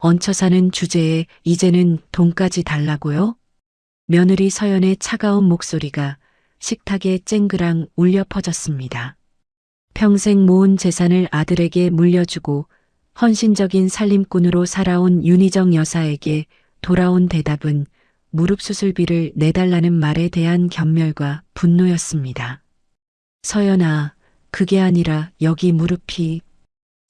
얹혀 사는 주제에 이제는 돈까지 달라고요? 며느리 서연의 차가운 목소리가 식탁에 쨍그랑 울려 퍼졌습니다. 평생 모은 재산을 아들에게 물려주고 헌신적인 살림꾼으로 살아온 윤희정 여사에게 돌아온 대답은 무릎 수술비를 내달라는 말에 대한 견멸과 분노였습니다. 서연아, 그게 아니라 여기 무릎이.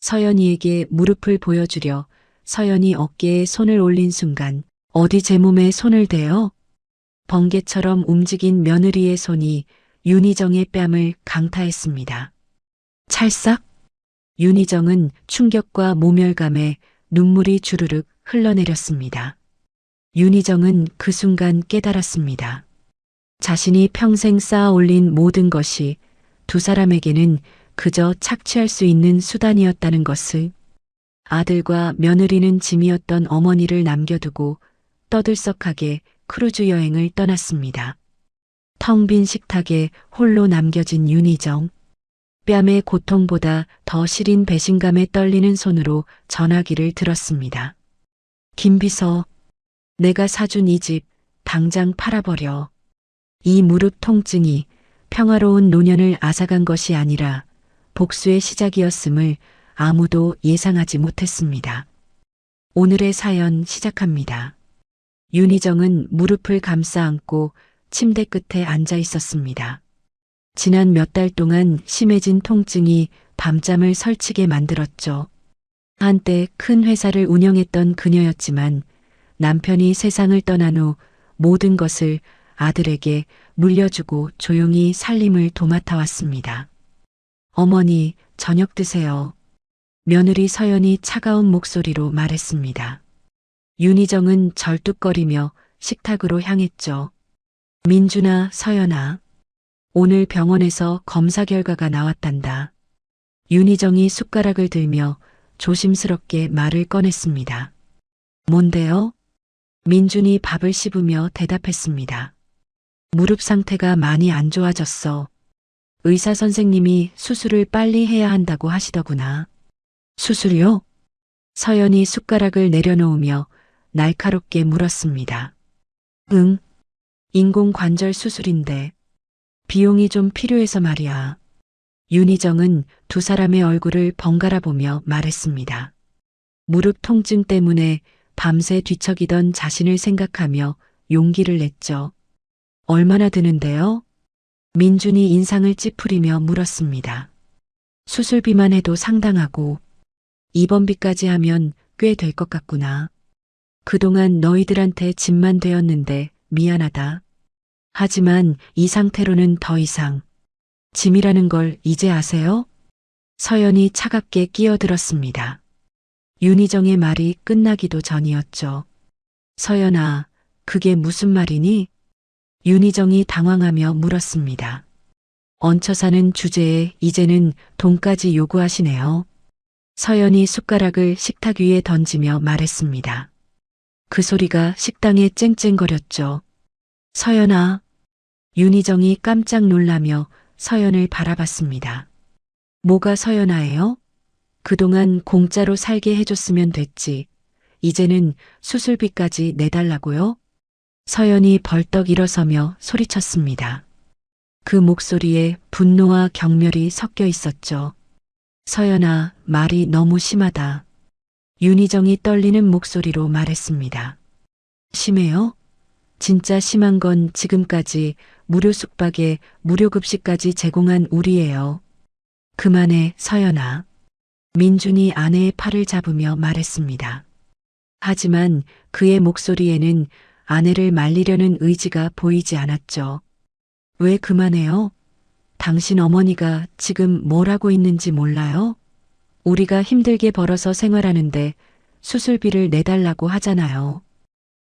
서연이에게 무릎을 보여주려 서연이 어깨에 손을 올린 순간 어디 제 몸에 손을 대어? 번개처럼 움직인 며느리의 손이 윤희정의 뺨을 강타했습니다. 찰싹? 윤희정은 충격과 모멸감에 눈물이 주르륵 흘러내렸습니다. 윤희정은 그 순간 깨달았습니다. 자신이 평생 쌓아 올린 모든 것이 두 사람에게는 그저 착취할 수 있는 수단이었다는 것을. 아들과 며느리는 짐이었던 어머니를 남겨두고 떠들썩하게 크루즈 여행을 떠났습니다. 텅 빈 식탁에 홀로 남겨진 윤희정. 뺨의 고통보다 더 시린 배신감에 떨리는 손으로 전화기를 들었습니다. 김비서, 내가 사준 이 집 당장 팔아버려. 이 무릎 통증이 평화로운 노년을 앗아간 것이 아니라 복수의 시작이었음을 아무도 예상하지 못했습니다. 오늘의 사연 시작합니다. 윤희정은 무릎을 감싸 안고 침대 끝에 앉아 있었습니다. 지난 몇 달 동안 심해진 통증이 밤잠을 설치게 만들었죠. 한때 큰 회사를 운영했던 그녀였지만 남편이 세상을 떠난 후 모든 것을 아들에게 물려주고 조용히 살림을 도맡아 왔습니다. 어머니, 저녁 드세요. 며느리 서연이 차가운 목소리로 말했습니다. 윤희정은 절뚝거리며 식탁으로 향했죠. 민준아, 서연아. 오늘 병원에서 검사 결과가 나왔단다. 윤희정이 숟가락을 들며 조심스럽게 말을 꺼냈습니다. 뭔데요? 민준이 밥을 씹으며 대답했습니다. 무릎 상태가 많이 안 좋아졌어. 의사 선생님이 수술을 빨리 해야 한다고 하시더구나. 수술요? 서연이 숟가락을 내려놓으며 날카롭게 물었습니다. 응, 인공관절 수술인데 비용이 좀 필요해서 말이야. 윤희정은 두 사람의 얼굴을 번갈아 보며 말했습니다. 무릎 통증 때문에 밤새 뒤척이던 자신을 생각하며 용기를 냈죠. 얼마나 드는데요? 민준이 인상을 찌푸리며 물었습니다. 수술비만 해도 상당하고 입원비까지 하면 꽤 될 것 같구나. 그동안 너희들한테 짐만 되었는데 미안하다. 하지만 이 상태로는 더 이상. 짐이라는 걸 이제 아세요? 서연이 차갑게 끼어들었습니다. 윤희정의 말이 끝나기도 전이었죠. 서연아, 그게 무슨 말이니? 윤희정이 당황하며 물었습니다. 얹혀 사는 주제에 이제는 돈까지 요구하시네요. 서연이 숟가락을 식탁 위에 던지며 말했습니다. 그 소리가 식당에 쨍쨍거렸죠. 서연아. 윤희정이 깜짝 놀라며 서연을 바라봤습니다. 뭐가 서연아예요? 그동안 공짜로 살게 해줬으면 됐지. 이제는 수술비까지 내달라고요? 서연이 벌떡 일어서며 소리쳤습니다. 그 목소리에 분노와 경멸이 섞여 있었죠. 서연아, 말이 너무 심하다. 윤희정이 떨리는 목소리로 말했습니다. 심해요? 진짜 심한 건 지금까지 무료 숙박에 무료 급식까지 제공한 우리예요. 그만해, 서연아. 민준이 아내의 팔을 잡으며 말했습니다. 하지만 그의 목소리에는 아내를 말리려는 의지가 보이지 않았죠. 왜 그만해요? 당신 어머니가 지금 뭘 하고 있는지 몰라요? 우리가 힘들게 벌어서 생활하는데 수술비를 내달라고 하잖아요.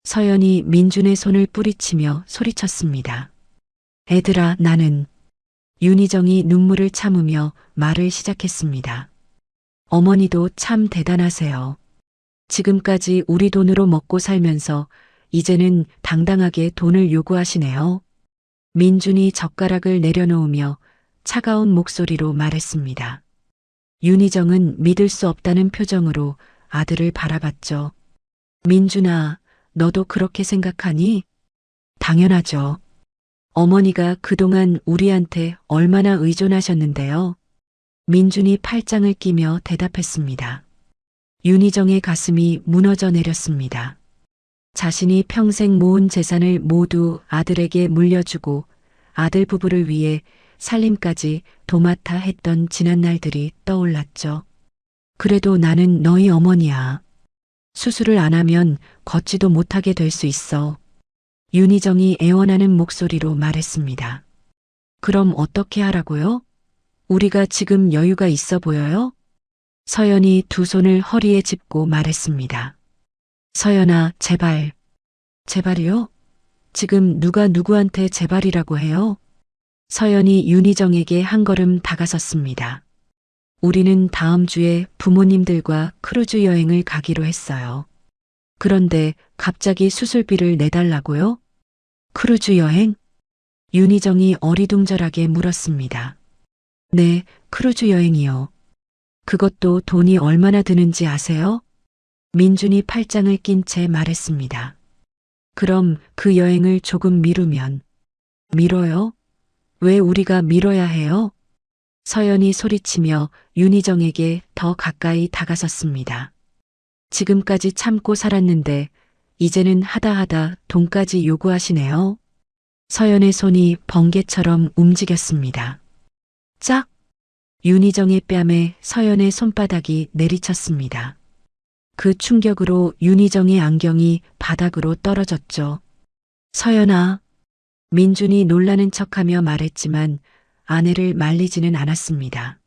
서연이 민준의 손을 뿌리치며 소리쳤습니다. 애들아, 나는. 윤희정이 눈물을 참으며 말을 시작했습니다. 어머니도 참 대단하세요. 지금까지 우리 돈으로 먹고 살면서 이제는 당당하게 돈을 요구하시네요. 민준이 젓가락을 내려놓으며 차가운 목소리로 말했습니다. 윤희정은 믿을 수 없다는 표정으로 아들을 바라봤죠. 민준아, 너도 그렇게 생각하니? 당연하죠. 어머니가 그동안 우리한테 얼마나 의존하셨는데요. 민준이 팔짱을 끼며 대답했습니다. 윤희정의 가슴이 무너져 내렸습니다. 자신이 평생 모은 재산을 모두 아들에게 물려주고 아들 부부를 위해 살림까지 도맡아 했던 지난 날들이 떠올랐죠. 그래도 나는 너희 어머니야. 수술을 안 하면 걷지도 못하게 될 수 있어. 윤희정이 애원하는 목소리로 말했습니다. 그럼 어떻게 하라고요? 우리가 지금 여유가 있어 보여요? 서연이 두 손을 허리에 짚고 말했습니다. 서연아, 제발. 제발이요? 지금 누가 누구한테 제발이라고 해요? 서연이 윤희정에게 한 걸음 다가섰습니다. 우리는 다음 주에 부모님들과 크루즈 여행을 가기로 했어요. 그런데 갑자기 수술비를 내달라고요? 크루즈 여행? 윤희정이 어리둥절하게 물었습니다. 네, 크루즈 여행이요. 그것도 돈이 얼마나 드는지 아세요? 민준이 팔짱을 낀 채 말했습니다. 그럼 그 여행을 조금 미루면. 미뤄요? 왜 우리가 미뤄야 해요? 서연이 소리치며 윤희정에게 더 가까이 다가섰습니다. 지금까지 참고 살았는데 이제는 하다 돈까지 요구하시네요. 서연의 손이 번개처럼 움직였습니다. 짝! 윤희정의 뺨에 서연의 손바닥이 내리쳤습니다. 그 충격으로 윤희정의 안경이 바닥으로 떨어졌죠. 서연아. 민준이 놀라는 척하며 말했지만 아내를 말리지는 않았습니다.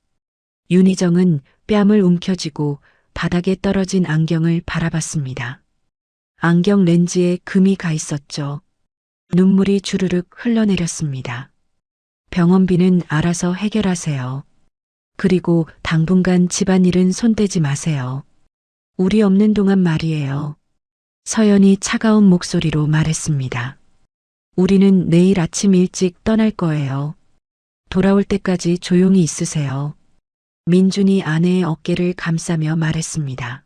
윤희정은 뺨을 움켜쥐고 바닥에 떨어진 안경을 바라봤습니다. 안경 렌즈에 금이 가 있었죠. 눈물이 주르륵 흘러내렸습니다. 병원비는 알아서 해결하세요. 그리고 당분간 집안일은 손대지 마세요. 우리 없는 동안 말이에요. 서연이 차가운 목소리로 말했습니다. 우리는 내일 아침 일찍 떠날 거예요. 돌아올 때까지 조용히 있으세요. 민준이 아내의 어깨를 감싸며 말했습니다.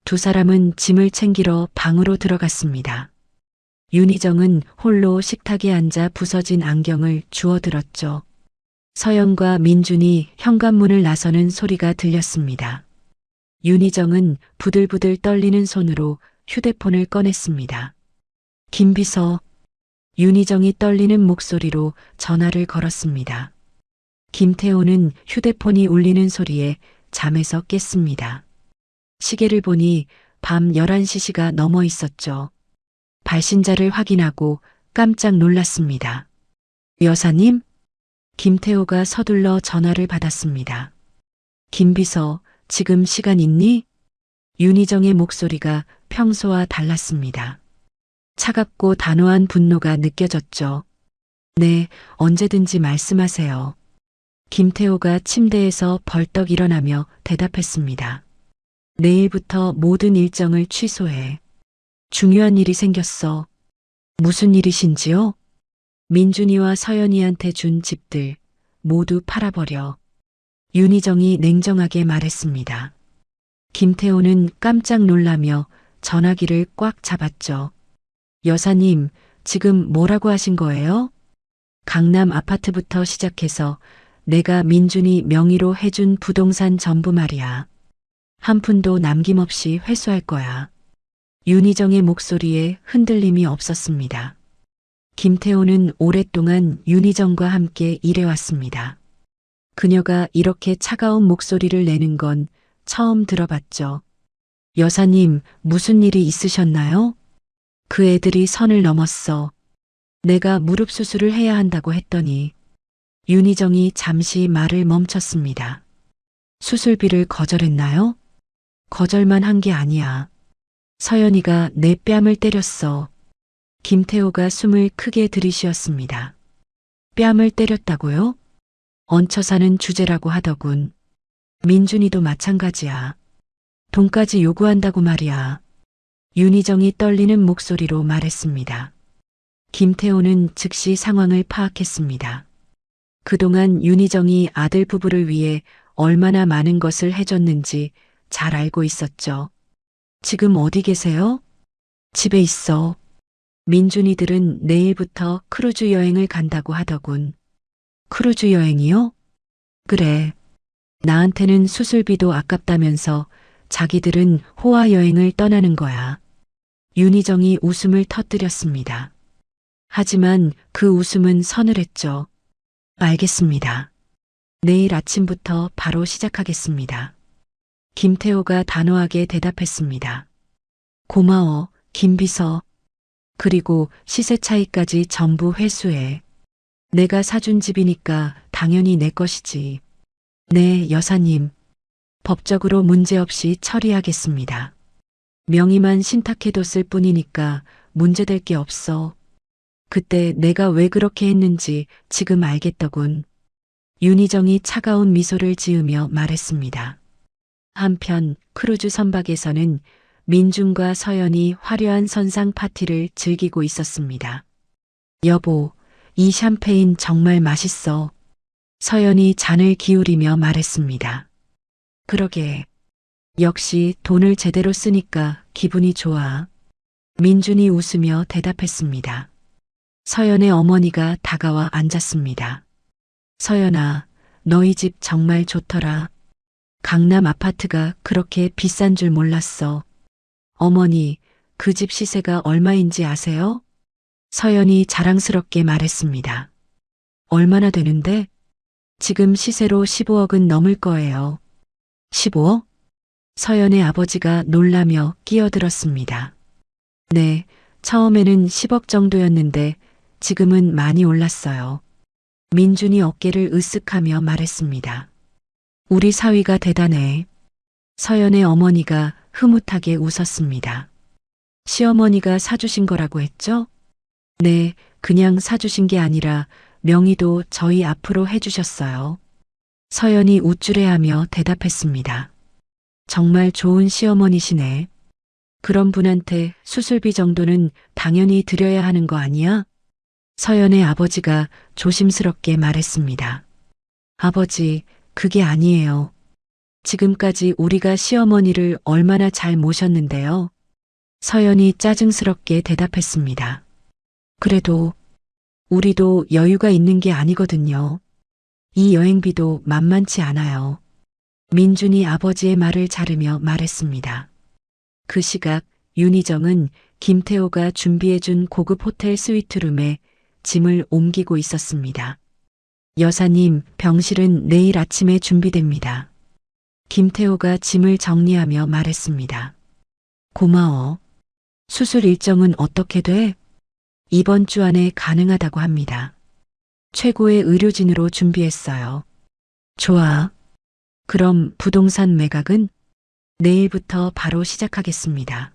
두 사람은 짐을 챙기러 방으로 들어갔습니다. 윤희정은 홀로 식탁에 앉아 부서진 안경을 주워들었죠. 서연과 민준이 현관문을 나서는 소리가 들렸습니다. 윤희정은 부들부들 떨리는 손으로 휴대폰을 꺼냈습니다. 김비서. 윤희정이 떨리는 목소리로 전화를 걸었습니다. 김태호는 휴대폰이 울리는 소리에 잠에서 깼습니다. 시계를 보니 밤 11시가 넘어 있었죠. 발신자를 확인하고 깜짝 놀랐습니다. 여사님? 김태호가 서둘러 전화를 받았습니다. 김비서, 지금 시간 있니? 윤희정의 목소리가 평소와 달랐습니다. 차갑고 단호한 분노가 느껴졌죠. 네, 언제든지 말씀하세요. 김태호가 침대에서 벌떡 일어나며 대답했습니다. 내일부터 모든 일정을 취소해. 중요한 일이 생겼어. 무슨 일이신지요? 민준이와 서연이한테 준 집들 모두 팔아버려. 윤희정이 냉정하게 말했습니다. 김태호는 깜짝 놀라며 전화기를 꽉 잡았죠. 여사님, 지금 뭐라고 하신 거예요? 강남 아파트부터 시작해서 내가 민준이 명의로 해준 부동산 전부 말이야. 한 푼도 남김없이 회수할 거야. 윤희정의 목소리에 흔들림이 없었습니다. 김태호는 오랫동안 윤희정과 함께 일해왔습니다. 그녀가 이렇게 차가운 목소리를 내는 건 처음 들어봤죠. 여사님, 무슨 일이 있으셨나요? 그 애들이 선을 넘었어. 내가 무릎 수술을 해야 한다고 했더니. 윤희정이 잠시 말을 멈췄습니다. 수술비를 거절했나요? 거절만 한 게 아니야. 서연이가 내 뺨을 때렸어. 김태호가 숨을 크게 들이쉬었습니다. 뺨을 때렸다고요? 얹혀 사는 주제라고 하더군. 민준이도 마찬가지야. 돈까지 요구한다고 말이야. 윤희정이 떨리는 목소리로 말했습니다. 김태호는 즉시 상황을 파악했습니다. 그동안 윤희정이 아들 부부를 위해 얼마나 많은 것을 해줬는지 잘 알고 있었죠. 지금 어디 계세요? 집에 있어. 민준이들은 내일부터 크루즈 여행을 간다고 하더군. 크루즈 여행이요? 그래. 나한테는 수술비도 아깝다면서 자기들은 호화 여행을 떠나는 거야. 윤희정이 웃음을 터뜨렸습니다. 하지만 그 웃음은 서늘했죠. 알겠습니다. 내일 아침부터 바로 시작하겠습니다. 김태호가 단호하게 대답했습니다. 고마워, 김비서. 그리고 시세 차이까지 전부 회수해. 내가 사준 집이니까 당연히 내 것이지. 네, 여사님. 법적으로 문제없이 처리하겠습니다. 명의만 신탁해뒀을 뿐이니까 문제될 게 없어. 그때 내가 왜 그렇게 했는지 지금 알겠더군. 윤희정이 차가운 미소를 지으며 말했습니다. 한편 크루즈 선박에서는 민준과 서연이 화려한 선상 파티를 즐기고 있었습니다. 여보, 이 샴페인 정말 맛있어. 서연이 잔을 기울이며 말했습니다. 그러게. 역시 돈을 제대로 쓰니까 기분이 좋아. 민준이 웃으며 대답했습니다. 서연의 어머니가 다가와 앉았습니다. 서연아, 너희 집 정말 좋더라. 강남 아파트가 그렇게 비싼 줄 몰랐어. 어머니, 그 집 시세가 얼마인지 아세요? 서연이 자랑스럽게 말했습니다. 얼마나 되는데? 지금 시세로 15억은 넘을 거예요. 15억? 서연의 아버지가 놀라며 끼어들었습니다. 네, 처음에는 10억 정도였는데 지금은 많이 올랐어요. 민준이 어깨를 으쓱하며 말했습니다. 우리 사위가 대단해. 서연의 어머니가 흐뭇하게 웃었습니다. 시어머니가 사주신 거라고 했죠? 네, 그냥 사주신 게 아니라 명의도 저희 앞으로 해주셨어요. 서연이 우쭐해하며 대답했습니다. 정말 좋은 시어머니시네. 그런 분한테 수술비 정도는 당연히 드려야 하는 거 아니야? 서연의 아버지가 조심스럽게 말했습니다. 아버지, 그게 아니에요. 지금까지 우리가 시어머니를 얼마나 잘 모셨는데요. 서연이 짜증스럽게 대답했습니다. 그래도 우리도 여유가 있는 게 아니거든요. 이 여행비도 만만치 않아요. 민준이 아버지의 말을 자르며 말했습니다. 그 시각 윤희정은 김태호가 준비해준 고급 호텔 스위트룸에 짐을 옮기고 있었습니다. 여사님, 병실은 내일 아침에 준비됩니다. 김태호가 짐을 정리하며 말했습니다. 고마워. 수술 일정은 어떻게 돼? 이번 주 안에 가능하다고 합니다. 최고의 의료진으로 준비했어요. 좋아. 그럼 부동산 매각은? 내일부터 바로 시작하겠습니다.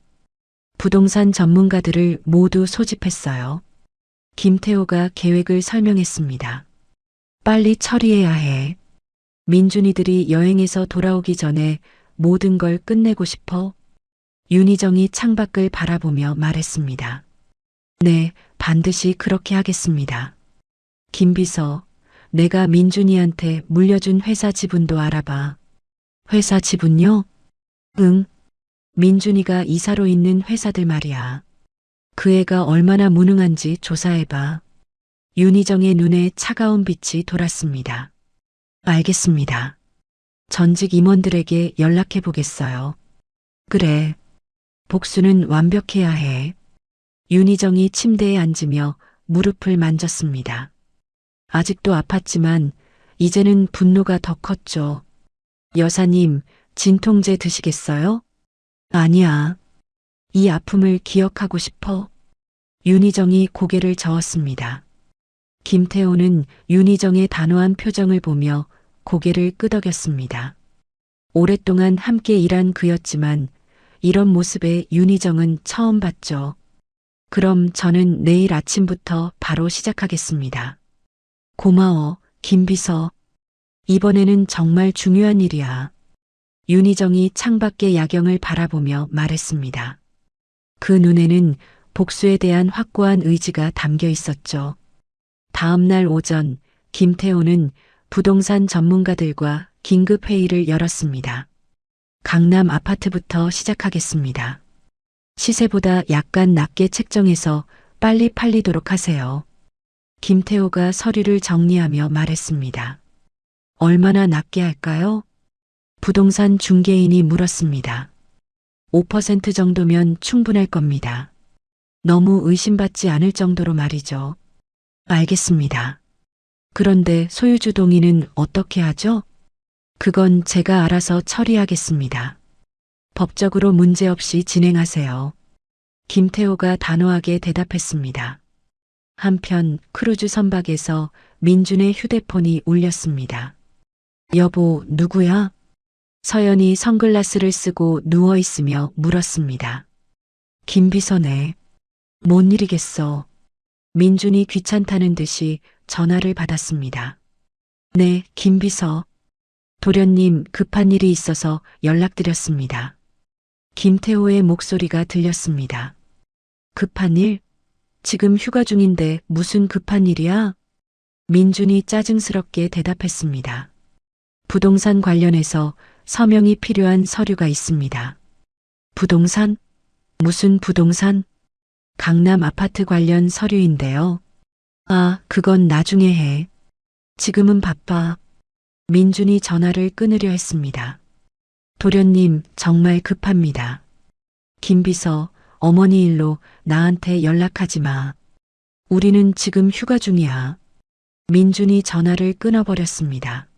부동산 전문가들을 모두 소집했어요. 김태호가 계획을 설명했습니다. 빨리 처리해야 해. 민준이들이 여행에서 돌아오기 전에 모든 걸 끝내고 싶어. 윤희정이 창밖을 바라보며 말했습니다. 네, 반드시 그렇게 하겠습니다. 김비서, 내가 민준이한테 물려준 회사 지분도 알아봐. 회사 지분요? 응. 민준이가 이사로 있는 회사들 말이야. 그 애가 얼마나 무능한지 조사해봐. 윤희정의 눈에 차가운 빛이 돌았습니다. 알겠습니다. 전직 임원들에게 연락해 보겠어요. 그래. 복수는 완벽해야 해. 윤희정이 침대에 앉으며 무릎을 만졌습니다. 아직도 아팠지만 이제는 분노가 더 컸죠. 여사님, 진통제 드시겠어요? 아니야. 이 아픔을 기억하고 싶어. 윤희정이 고개를 저었습니다. 김태호는 윤희정의 단호한 표정을 보며 고개를 끄덕였습니다. 오랫동안 함께 일한 그였지만 이런 모습의 윤희정은 처음 봤죠. 그럼 저는 내일 아침부터 바로 시작하겠습니다. 고마워, 김비서. 이번에는 정말 중요한 일이야. 윤희정이 창밖의 야경을 바라보며 말했습니다. 그 눈에는 복수에 대한 확고한 의지가 담겨 있었죠. 다음 날 오전, 김태호는 부동산 전문가들과 긴급 회의를 열었습니다. 강남 아파트부터 시작하겠습니다. 시세보다 약간 낮게 책정해서 빨리 팔리도록 하세요. 김태호가 서류를 정리하며 말했습니다. 얼마나 낮게 할까요? 부동산 중개인이 물었습니다. 5% 정도면 충분할 겁니다. 너무 의심받지 않을 정도로 말이죠. 알겠습니다. 그런데 소유주 동의는 어떻게 하죠? 그건 제가 알아서 처리하겠습니다. 법적으로 문제없이 진행하세요. 김태호가 단호하게 대답했습니다. 한편 크루즈 선박에서 민준의 휴대폰이 울렸습니다. 여보, 누구야? 서연이 선글라스를 쓰고 누워있으며 물었습니다. 김비서네. 뭔 일이겠어? 민준이 귀찮다는 듯이 전화를 받았습니다. 네, 김비서. 도련님, 급한 일이 있어서 연락드렸습니다. 김태호의 목소리가 들렸습니다. 급한 일? 지금 휴가 중인데 무슨 급한 일이야? 민준이 짜증스럽게 대답했습니다. 부동산 관련해서 서명이 필요한 서류가 있습니다. 부동산? 무슨 부동산? 강남 아파트 관련 서류인데요. 아, 그건 나중에 해. 지금은 바빠. 민준이 전화를 끊으려 했습니다. 도련님, 정말 급합니다. 김비서, 어머니 일로 나한테 연락하지 마. 우리는 지금 휴가 중이야. 민준이 전화를 끊어버렸습니다.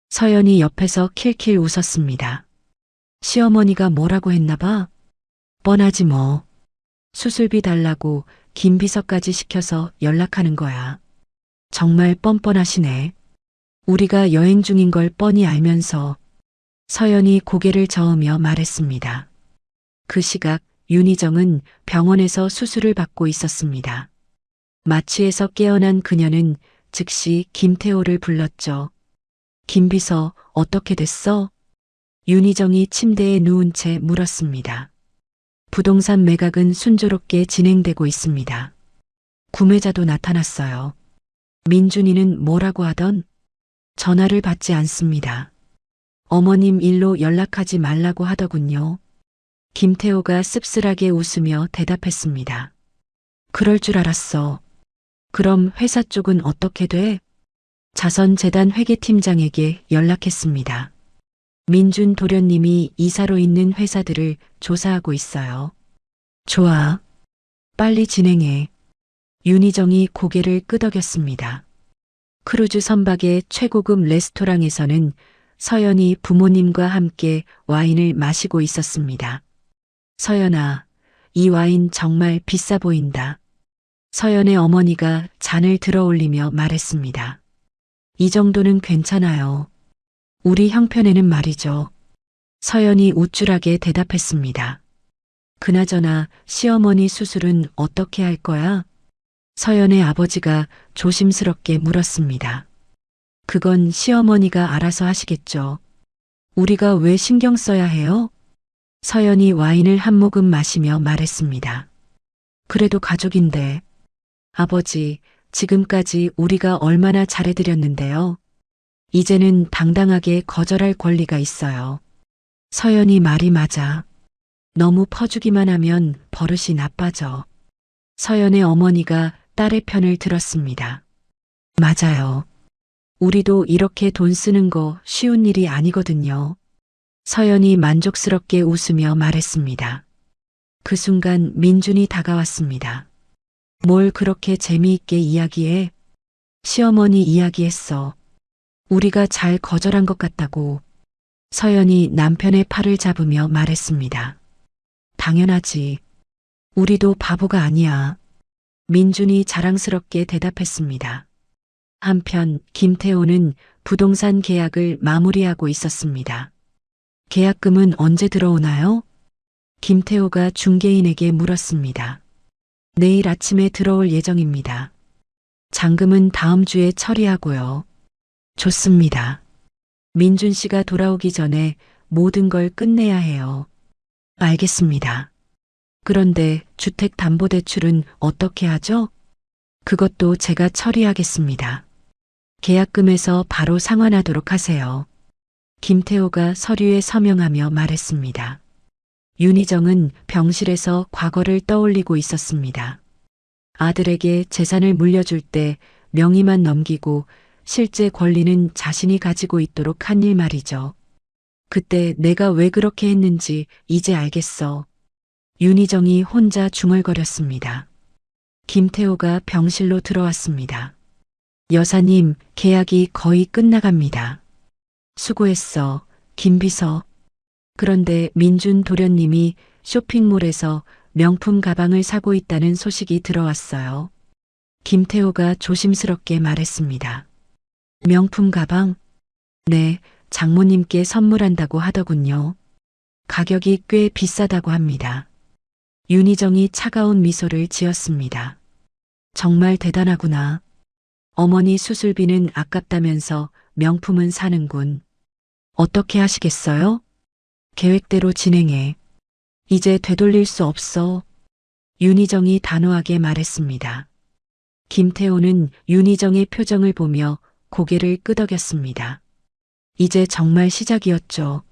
서연이 옆에서 킬킬 웃었습니다. 시어머니가 뭐라고 했나 봐? 뻔하지 뭐. 수술비 달라고 김비서까지 시켜서 연락하는 거야. 정말 뻔뻔하시네. 우리가 여행 중인 걸 뻔히 알면서. 서연이 고개를 저으며 말했습니다. 그 시각 윤희정은 병원에서 수술을 받고 있었습니다. 마취에서 깨어난 그녀는 즉시 김태호를 불렀죠. 김비서, 어떻게 됐어? 윤희정이 침대에 누운 채 물었습니다. 부동산 매각은 순조롭게 진행되고 있습니다. 구매자도 나타났어요. 민준이는 뭐라고 하던? 전화를 받지 않습니다. 어머님 일로 연락하지 말라고 하더군요. 김태호가 씁쓸하게 웃으며 대답했습니다. 그럴 줄 알았어. 그럼 회사 쪽은 어떻게 돼? 자선재단 회계팀장에게 연락했습니다. 민준 도련님이 이사로 있는 회사들을 조사하고 있어요. 좋아. 빨리 진행해. 윤희정이 고개를 끄덕였습니다. 크루즈 선박의 최고급 레스토랑에서는 서연이 부모님과 함께 와인을 마시고 있었습니다. 서연아, 이 와인 정말 비싸 보인다. 서연의 어머니가 잔을 들어 올리며 말했습니다. 이 정도는 괜찮아요. 우리 형편에는 말이죠. 서연이 우쭐하게 대답했습니다. 그나저나 시어머니 수술은 어떻게 할 거야? 서연의 아버지가 조심스럽게 물었습니다. 그건 시어머니가 알아서 하시겠죠. 우리가 왜 신경 써야 해요? 서연이 와인을 한 모금 마시며 말했습니다. 그래도 가족인데. 아버지, 지금까지 우리가 얼마나 잘해드렸는데요. 이제는 당당하게 거절할 권리가 있어요. 서연이 말이 맞아. 너무 퍼주기만 하면 버릇이 나빠져. 서연의 어머니가 딸의 편을 들었습니다. 맞아요. 우리도 이렇게 돈 쓰는 거 쉬운 일이 아니거든요. 서연이 만족스럽게 웃으며 말했습니다. 그 순간 민준이 다가왔습니다. 뭘 그렇게 재미있게 이야기해? 시어머니 이야기했어. 우리가 잘 거절한 것 같다고. 서연이 남편의 팔을 잡으며 말했습니다. 당연하지. 우리도 바보가 아니야. 민준이 자랑스럽게 대답했습니다. 한편 김태호는 부동산 계약을 마무리하고 있었습니다. 계약금은 언제 들어오나요? 김태호가 중개인에게 물었습니다. 내일 아침에 들어올 예정입니다. 잔금은 다음 주에 처리하고요. 좋습니다. 민준 씨가 돌아오기 전에 모든 걸 끝내야 해요. 알겠습니다. 그런데 주택담보대출은 어떻게 하죠? 그것도 제가 처리하겠습니다. 계약금에서 바로 상환하도록 하세요. 김태호가 서류에 서명하며 말했습니다. 윤희정은 병실에서 과거를 떠올리고 있었습니다. 아들에게 재산을 물려줄 때 명의만 넘기고 실제 권리는 자신이 가지고 있도록 한 일 말이죠. 그때 내가 왜 그렇게 했는지 이제 알겠어. 윤희정이 혼자 중얼거렸습니다. 김태호가 병실로 들어왔습니다. 여사님, 계약이 거의 끝나갑니다. 수고했어, 김비서. 그런데 민준 도련님이 쇼핑몰에서 명품 가방을 사고 있다는 소식이 들어왔어요. 김태호가 조심스럽게 말했습니다. 명품 가방? 네, 장모님께 선물한다고 하더군요. 가격이 꽤 비싸다고 합니다. 윤희정이 차가운 미소를 지었습니다. 정말 대단하구나. 어머니 수술비는 아깝다면서 명품은 사는군. 어떻게 하시겠어요? 계획대로 진행해. 이제 되돌릴 수 없어. 윤희정이 단호하게 말했습니다. 김태호는 윤희정의 표정을 보며 고개를 끄덕였습니다. 이제 정말 시작이었죠.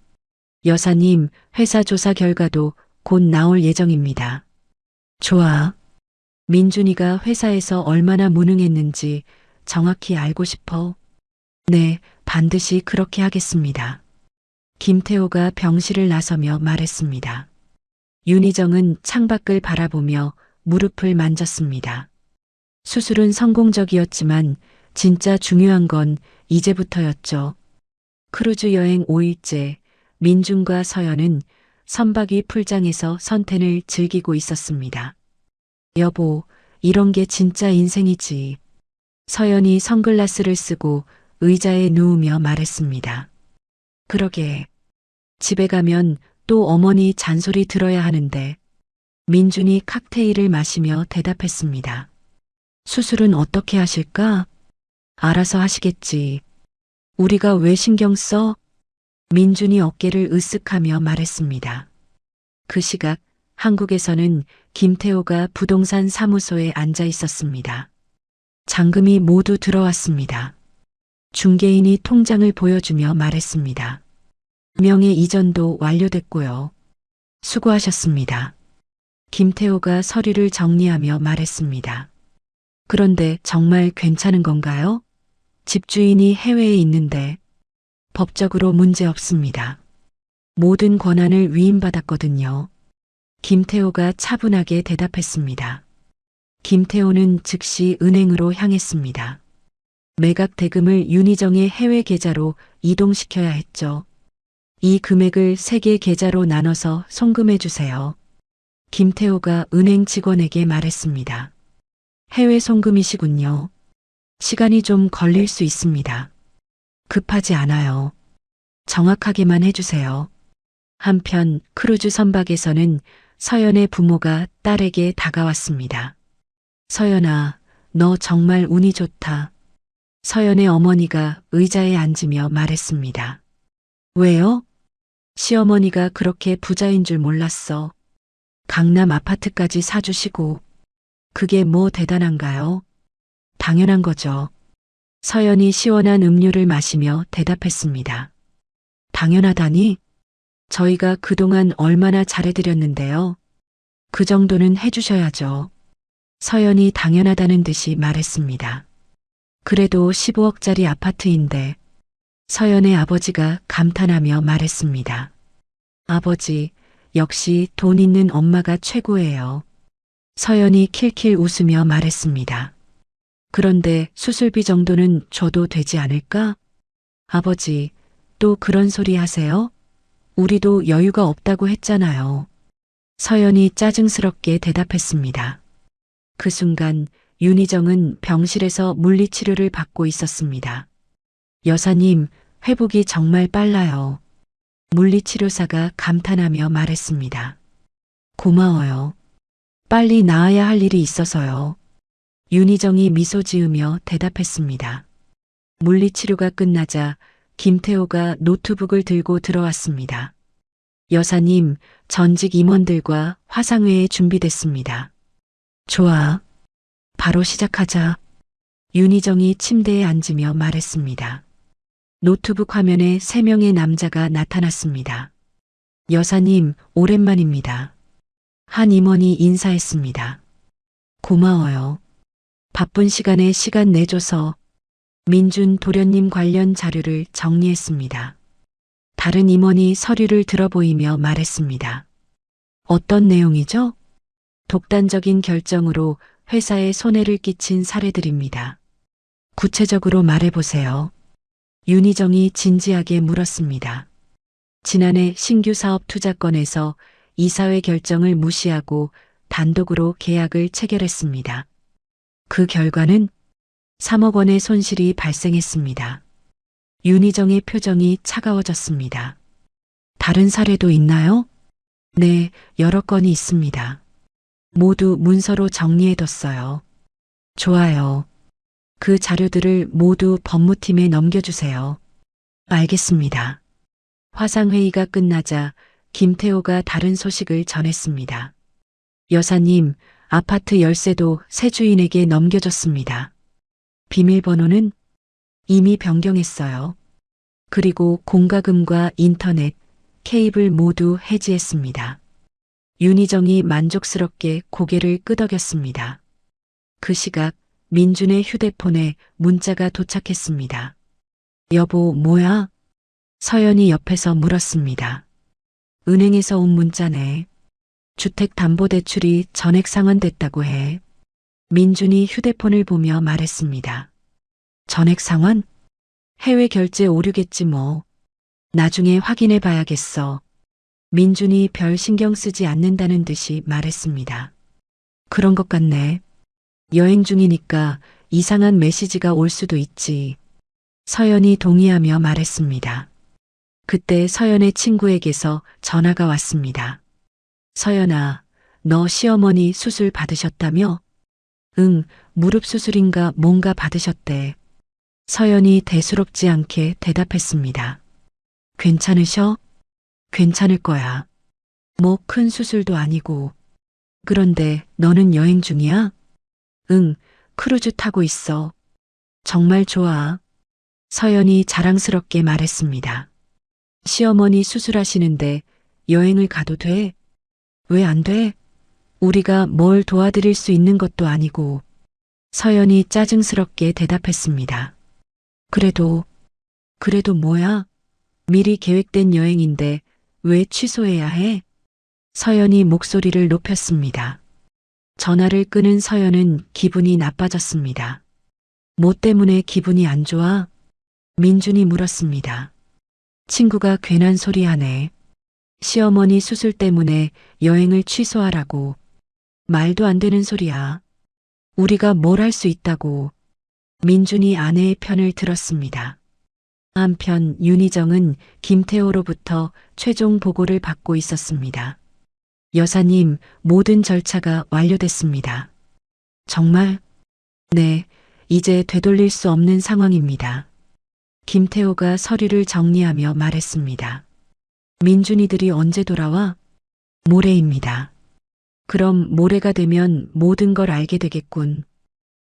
여사님, 회사 조사 결과도 곧 나올 예정입니다. 좋아. 민준이가 회사에서 얼마나 무능했는지 정확히 알고 싶어. 네, 반드시 그렇게 하겠습니다. 김태호가 병실을 나서며 말했습니다. 윤희정은 창밖을 바라보며 무릎을 만졌습니다. 수술은 성공적이었지만 진짜 중요한 건 이제부터였죠. 크루즈 여행 5일째, 민준과 서연은 선박위 풀장에서 선탠을 즐기고 있었습니다. 여보, 이런 게 진짜 인생이지. 서연이 선글라스를 쓰고 의자에 누우며 말했습니다. 그러게. 집에 가면 또 어머니 잔소리 들어야 하는데. 민준이 칵테일을 마시며 대답했습니다. 수술은 어떻게 하실까? 알아서 하시겠지. 우리가 왜 신경 써? 민준이 어깨를 으쓱하며 말했습니다. 그 시각 한국에서는 김태호가 부동산 사무소에 앉아 있었습니다. 잔금이 모두 들어왔습니다. 중개인이 통장을 보여주며 말했습니다. 명의 이전도 완료됐고요. 수고하셨습니다. 김태호가 서류를 정리하며 말했습니다. 그런데 정말 괜찮은 건가요? 집주인이 해외에 있는데 법적으로 문제 없습니다. 모든 권한을 위임받았거든요. 김태호가 차분하게 대답했습니다. 김태호는 즉시 은행으로 향했습니다. 매각 대금을 윤희정의 해외 계좌로 이동시켜야 했죠. 이 금액을 3개 계좌로 나눠서 송금해 주세요. 김태호가 은행 직원에게 말했습니다. 해외 송금이시군요. 시간이 좀 걸릴 수 있습니다. 급하지 않아요. 정확하게만 해주세요. 한편 크루즈 선박에서는 서연의 부모가 딸에게 다가왔습니다. 서연아, 너 정말 운이 좋다. 서연의 어머니가 의자에 앉으며 말했습니다. 왜요? 시어머니가 그렇게 부자인 줄 몰랐어. 강남 아파트까지 사주시고. 그게 뭐 대단한가요? 당연한 거죠. 서연이 시원한 음료를 마시며 대답했습니다. 당연하다니? 저희가 그동안 얼마나 잘해드렸는데요. 그 정도는 해주셔야죠. 서연이 당연하다는 듯이 말했습니다. 그래도 15억짜리 아파트인데. 서연의 아버지가 감탄하며 말했습니다. 아버지, 역시 돈 있는 엄마가 최고예요. 서연이 킬킬 웃으며 말했습니다. 그런데 수술비 정도는 줘도 되지 않을까? 아버지, 또 그런 소리 하세요? 우리도 여유가 없다고 했잖아요. 서연이 짜증스럽게 대답했습니다. 그 순간 윤희정은 병실에서 물리치료를 받고 있었습니다. 여사님, 회복이 정말 빨라요. 물리치료사가 감탄하며 말했습니다. 고마워요. 빨리 나아야 할 일이 있어서요. 윤희정이 미소 지으며 대답했습니다. 물리치료가 끝나자 김태호가 노트북을 들고 들어왔습니다. 여사님, 전직 임원들과 화상회의 준비됐습니다. 좋아. 바로 시작하자. 윤희정이 침대에 앉으며 말했습니다. 노트북 화면에 3명의 남자가 나타났습니다. 여사님, 오랜만입니다. 한 임원이 인사했습니다. 고마워요. 바쁜 시간에 시간 내줘서. 민준 도련님 관련 자료를 정리했습니다. 다른 임원이 서류를 들어보이며 말했습니다. 어떤 내용이죠? 독단적인 결정으로 회사에 손해를 끼친 사례들입니다. 구체적으로 말해보세요. 윤희정이 진지하게 물었습니다. 지난해 신규 사업 투자건에서 이사회 결정을 무시하고 단독으로 계약을 체결했습니다. 그 결과는 3억 원의 손실이 발생했습니다. 윤희정의 표정이 차가워졌습니다. 다른 사례도 있나요? 네, 여러 건이 있습니다. 모두 문서로 정리해뒀어요. 좋아요. 그 자료들을 모두 법무팀에 넘겨주세요. 알겠습니다. 화상회의가 끝나자 김태호가 다른 소식을 전했습니다. 여사님, 아파트 열쇠도 새 주인에게 넘겨줬습니다. 비밀번호는 이미 변경했어요. 그리고 공과금과 인터넷, 케이블 모두 해지했습니다. 윤희정이 만족스럽게 고개를 끄덕였습니다. 그 시각 민준의 휴대폰에 문자가 도착했습니다. 여보, 뭐야? 서연이 옆에서 물었습니다. 은행에서 온 문자네. 주택담보대출이 전액 상환됐다고 해. 민준이 휴대폰을 보며 말했습니다. 전액 상환? 해외 결제 오류겠지 뭐. 나중에 확인해 봐야겠어. 민준이 별 신경 쓰지 않는다는 듯이 말했습니다. 그런 것 같네. 여행 중이니까 이상한 메시지가 올 수도 있지. 서연이 동의하며 말했습니다. 그때 서연의 친구에게서 전화가 왔습니다. 서연아, 너 시어머니 수술 받으셨다며? 응, 무릎 수술인가 뭔가 받으셨대. 서연이 대수롭지 않게 대답했습니다. 괜찮으셔? 괜찮을 거야. 뭐 큰 수술도 아니고. 그런데 너는 여행 중이야? 응, 크루즈 타고 있어. 정말 좋아. 서연이 자랑스럽게 말했습니다. 시어머니 수술하시는데 여행을 가도 돼? 왜 안 돼? 우리가 뭘 도와드릴 수 있는 것도 아니고. 서연이 짜증스럽게 대답했습니다. 그래도 뭐야? 미리 계획된 여행인데 왜 취소해야 해? 서연이 목소리를 높였습니다. 전화를 끊은 서연은 기분이 나빠졌습니다. 뭐 때문에 기분이 안 좋아? 민준이 물었습니다. 친구가 괜한 소리 하네. 시어머니 수술 때문에 여행을 취소하라고. 말도 안 되는 소리야. 우리가 뭘 할 수 있다고. 민준이 아내의 편을 들었습니다. 한편 윤희정은 김태호로부터 최종 보고를 받고 있었습니다. 여사님, 모든 절차가 완료됐습니다. 정말? 네, 이제 되돌릴 수 없는 상황입니다. 김태호가 서류를 정리하며 말했습니다. 민준이들이 언제 돌아와? 모레입니다. 그럼 모레가 되면 모든 걸 알게 되겠군.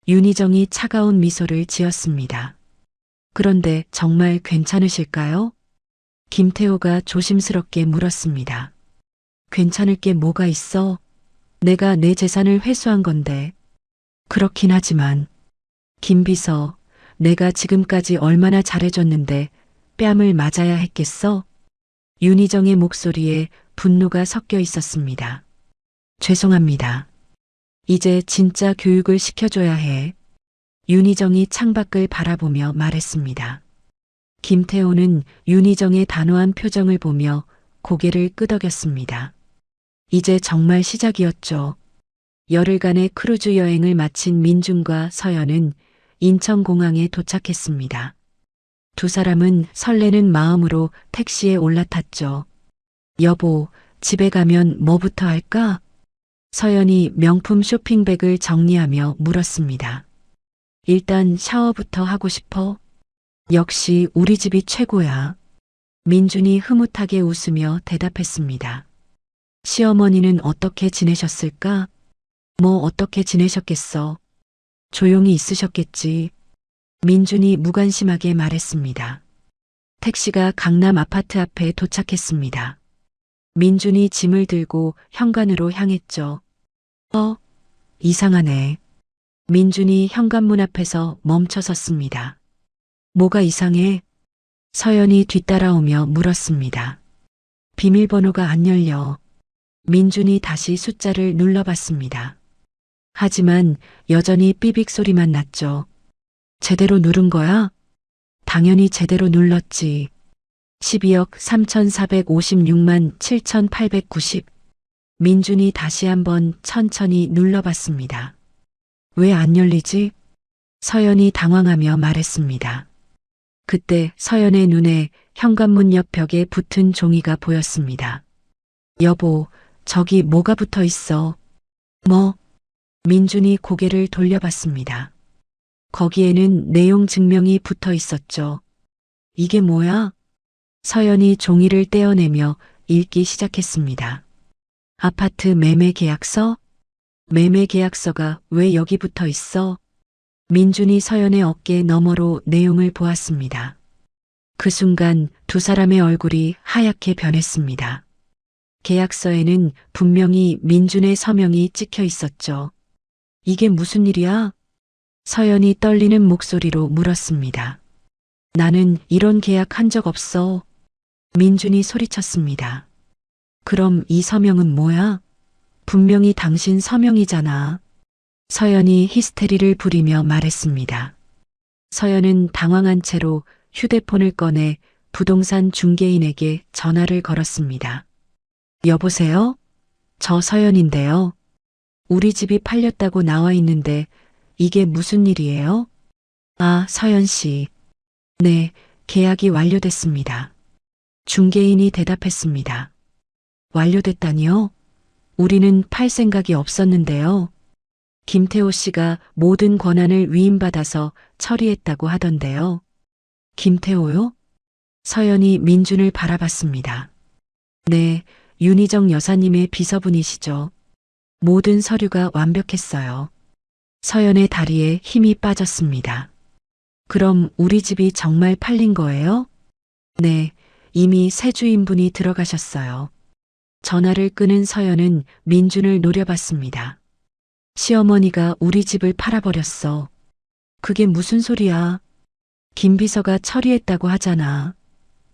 윤희정이 차가운 미소를 지었습니다. 그런데 정말 괜찮으실까요? 김태호가 조심스럽게 물었습니다. 괜찮을 게 뭐가 있어? 내가 내 재산을 회수한 건데. 그렇긴 하지만. 김비서, 내가 지금까지 얼마나 잘해줬는데 뺨을 맞아야 했겠어? 윤희정의 목소리에 분노가 섞여 있었습니다. 죄송합니다. 이제 진짜 교육을 시켜줘야 해. 윤희정이 창밖을 바라보며 말했습니다. 김태호는 윤희정의 단호한 표정을 보며 고개를 끄덕였습니다. 이제 정말 시작이었죠. 열흘간의 크루즈 여행을 마친 민준과 서연은 인천공항에 도착했습니다. 두 사람은 설레는 마음으로 택시에 올라탔죠. 여보, 집에 가면 뭐부터 할까? 서연이 명품 쇼핑백을 정리하며 물었습니다. 일단 샤워부터 하고 싶어. 역시 우리 집이 최고야. 민준이 흐뭇하게 웃으며 대답했습니다. 시어머니는 어떻게 지내셨을까? 뭐 어떻게 지내셨겠어. 조용히 있으셨겠지. 민준이 무관심하게 말했습니다. 택시가 강남 아파트 앞에 도착했습니다. 민준이 짐을 들고 현관으로 향했죠. 이상하네. 민준이 현관문 앞에서 멈춰 섰습니다. 뭐가 이상해? 서연이 뒤따라오며 물었습니다. 비밀번호가 안 열려. 민준이 다시 숫자를 눌러봤습니다. 하지만 여전히 삐빅 소리만 났죠. 제대로 누른 거야? 당연히 제대로 눌렀지. 12억 3,456만 7,890. 민준이 다시 한번 천천히 눌러봤습니다. 왜 안 열리지? 서연이 당황하며 말했습니다. 그때 서연의 눈에 현관문 옆 벽에 붙은 종이가 보였습니다. 여보, 저기 뭐가 붙어 있어? 뭐? 민준이 고개를 돌려봤습니다. 거기에는 내용 증명이 붙어 있었죠. 이게 뭐야? 서연이 종이를 떼어내며 읽기 시작했습니다. 아파트 매매 계약서? 매매 계약서가 왜 여기 붙어 있어? 민준이 서연의 어깨 너머로 내용을 보았습니다. 그 순간 두 사람의 얼굴이 하얗게 변했습니다. 계약서에는 분명히 민준의 서명이 찍혀 있었죠. 이게 무슨 일이야? 서연이 떨리는 목소리로 물었습니다. 나는 이런 계약 한 적 없어. 민준이 소리쳤습니다. 그럼 이 서명은 뭐야? 분명히 당신 서명이잖아. 서연이 히스테리를 부리며 말했습니다. 서연은 당황한 채로 휴대폰을 꺼내 부동산 중개인에게 전화를 걸었습니다. 여보세요? 저 서연인데요. 우리 집이 팔렸다고 나와 있는데 이게 무슨 일이에요? 아, 서연 씨. 네, 계약이 완료됐습니다. 중개인이 대답했습니다. 완료됐다니요? 우리는 팔 생각이 없었는데요. 김태호 씨가 모든 권한을 위임받아서 처리했다고 하던데요. 김태호요? 서연이 민준을 바라봤습니다. 네, 윤희정 여사님의 비서분이시죠. 모든 서류가 완벽했어요. 서연의 다리에 힘이 빠졌습니다. 그럼 우리 집이 정말 팔린 거예요? 네, 이미 새 주인분이 들어가셨어요. 전화를 끊은 서연은 민준을 노려봤습니다. 시어머니가 우리 집을 팔아버렸어. 그게 무슨 소리야? 김 비서가 처리했다고 하잖아.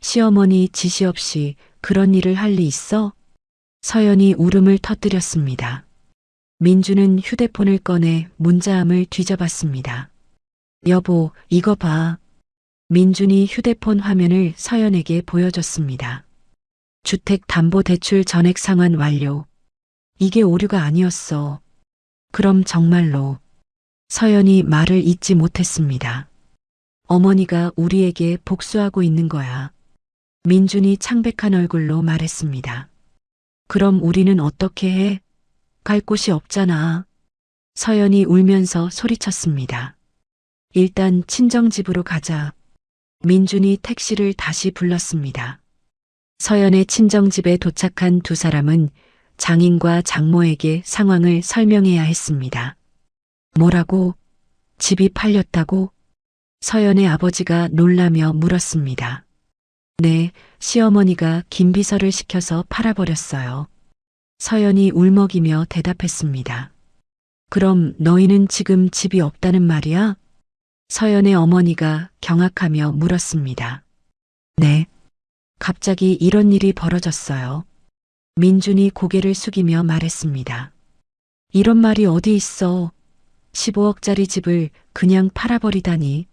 시어머니 지시 없이 그런 일을 할 리 있어? 서연이 울음을 터뜨렸습니다. 민준은 휴대폰을 꺼내 문자함을 뒤져봤습니다. 여보, 이거 봐. 민준이 휴대폰 화면을 서연에게 보여줬습니다. 주택담보대출 전액 상환 완료. 이게 오류가 아니었어. 그럼 정말로. 서연이 말을 잇지 못했습니다. 어머니가 우리에게 복수하고 있는 거야. 민준이 창백한 얼굴로 말했습니다. 그럼 우리는 어떻게 해? 갈 곳이 없잖아. 서연이 울면서 소리쳤습니다. 일단 친정집으로 가자. 민준이 택시를 다시 불렀습니다. 서연의 친정집에 도착한 두 사람은 장인과 장모에게 상황을 설명해야 했습니다. 뭐라고? 집이 팔렸다고? 서연의 아버지가 놀라며 물었습니다. 네, 시어머니가 김 비서를 시켜서 팔아버렸어요. 서연이 울먹이며 대답했습니다. 그럼 너희는 지금 집이 없다는 말이야? 서연의 어머니가 경악하며 물었습니다. 네. 갑자기 이런 일이 벌어졌어요. 민준이 고개를 숙이며 말했습니다. 이런 말이 어디 있어. 15억짜리 집을 그냥 팔아버리다니.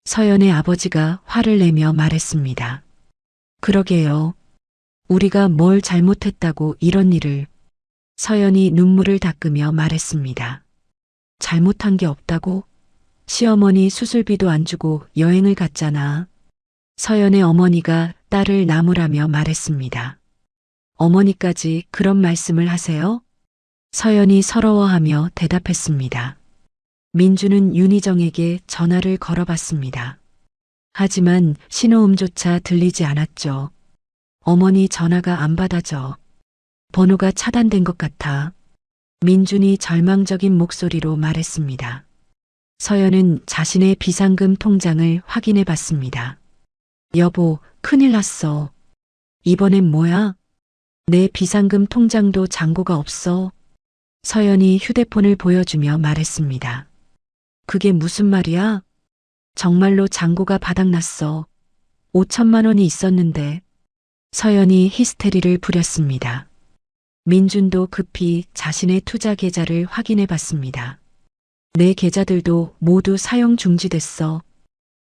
서연의 아버지가 화를 내며 말했습니다. 그러게요. 우리가 뭘 잘못했다고 이런 일을. 서연이 눈물을 닦으며 말했습니다. 잘못한 게 없다고? 시어머니 수술비도 안 주고 여행을 갔잖아. 서연의 어머니가 딸을 나무라며 말했습니다. 어머니까지 그런 말씀을 하세요? 서연이 서러워하며 대답했습니다. 민주는 윤희정에게 전화를 걸어봤습니다. 하지만 신호음조차 들리지 않았죠. 어머니 전화가 안 받아져. 번호가 차단된 것 같아. 민준이 절망적인 목소리로 말했습니다. 서연은 자신의 비상금 통장을 확인해 봤습니다. 여보, 큰일 났어. 이번엔 뭐야? 내 비상금 통장도 잔고가 없어. 서연이 휴대폰을 보여주며 말했습니다. 그게 무슨 말이야? 정말로 잔고가 바닥났어. 5천만 원이 있었는데. 서연이 히스테리를 부렸습니다. 민준도 급히 자신의 투자 계좌를 확인해 봤습니다. 내 계좌들도 모두 사용 중지됐어.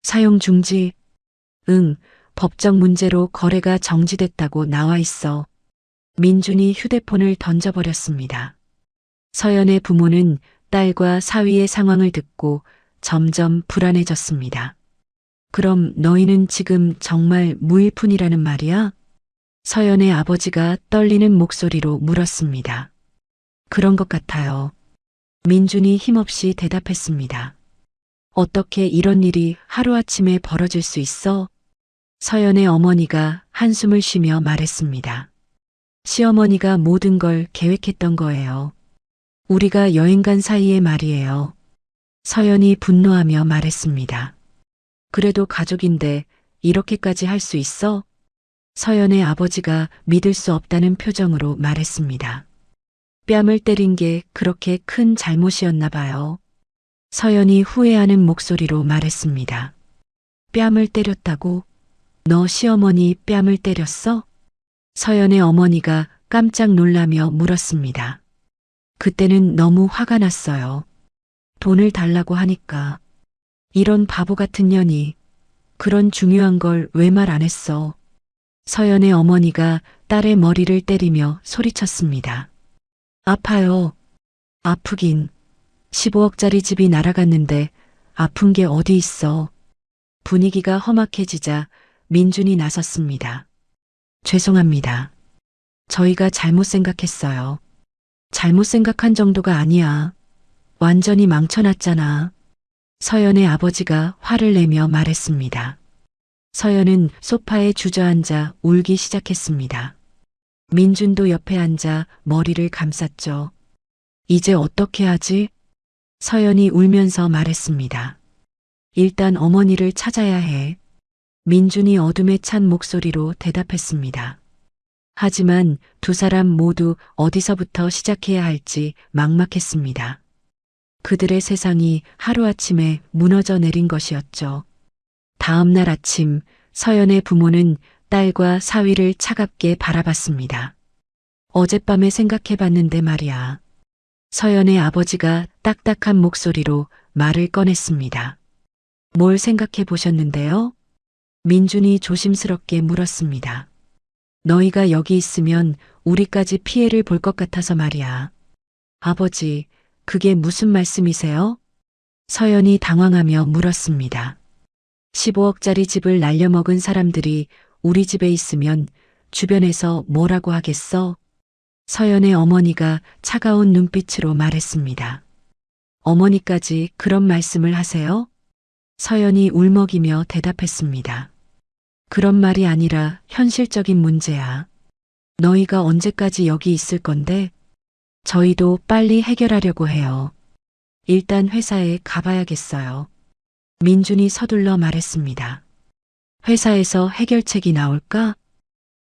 사용 중지? 응, 법적 문제로 거래가 정지됐다고 나와 있어. 민준이 휴대폰을 던져버렸습니다. 서연의 부모는 딸과 사위의 상황을 듣고 점점 불안해졌습니다. 그럼 너희는 지금 정말 무일푼이라는 말이야? 서연의 아버지가 떨리는 목소리로 물었습니다. 그런 것 같아요. 민준이 힘없이 대답했습니다. 어떻게 이런 일이 하루아침에 벌어질 수 있어? 서연의 어머니가 한숨을 쉬며 말했습니다. 시어머니가 모든 걸 계획했던 거예요. 우리가 여행 간 사이에 말이에요. 서연이 분노하며 말했습니다. 그래도 가족인데 이렇게까지 할 수 있어? 서연의 아버지가 믿을 수 없다는 표정으로 말했습니다. 뺨을 때린 게 그렇게 큰 잘못이었나 봐요. 서연이 후회하는 목소리로 말했습니다. 뺨을 때렸다고? 너 시어머니 뺨을 때렸어? 서연의 어머니가 깜짝 놀라며 물었습니다. 그때는 너무 화가 났어요. 돈을 달라고 하니까. 이런 바보 같은 년이 그런 중요한 걸 왜 말 안 했어? 서연의 어머니가 딸의 머리를 때리며 소리쳤습니다. 아파요. 아프긴. 15억짜리 집이 날아갔는데 아픈 게 어디 있어. 분위기가 험악해지자 민준이 나섰습니다. 죄송합니다. 저희가 잘못 생각했어요. 잘못 생각한 정도가 아니야. 완전히 망쳐놨잖아. 서연의 아버지가 화를 내며 말했습니다. 서연은 소파에 주저앉아 울기 시작했습니다. 민준도 옆에 앉아 머리를 감쌌죠. 이제 어떻게 하지? 서연이 울면서 말했습니다. 일단 어머니를 찾아야 해. 민준이 어둠에 찬 목소리로 대답했습니다. 하지만 두 사람 모두 어디서부터 시작해야 할지 막막했습니다. 그들의 세상이 하루아침에 무너져 내린 것이었죠. 다음 날 아침 서연의 부모는 딸과 사위를 차갑게 바라봤습니다. 어젯밤에 생각해봤는데 말이야. 서연의 아버지가 딱딱한 목소리로 말을 꺼냈습니다. 뭘 생각해 보셨는데요? 민준이 조심스럽게 물었습니다. 너희가 여기 있으면 우리까지 피해를 볼 것 같아서 말이야. 아버지, 그게 무슨 말씀이세요? 서연이 당황하며 물었습니다. 15억짜리 집을 날려먹은 사람들이 우리 집에 있으면 주변에서 뭐라고 하겠어? 서연의 어머니가 차가운 눈빛으로 말했습니다. 어머니까지 그런 말씀을 하세요? 서연이 울먹이며 대답했습니다. 그런 말이 아니라 현실적인 문제야. 너희가 언제까지 여기 있을 건데? 저희도 빨리 해결하려고 해요. 일단 회사에 가봐야겠어요. 민준이 서둘러 말했습니다. 회사에서 해결책이 나올까?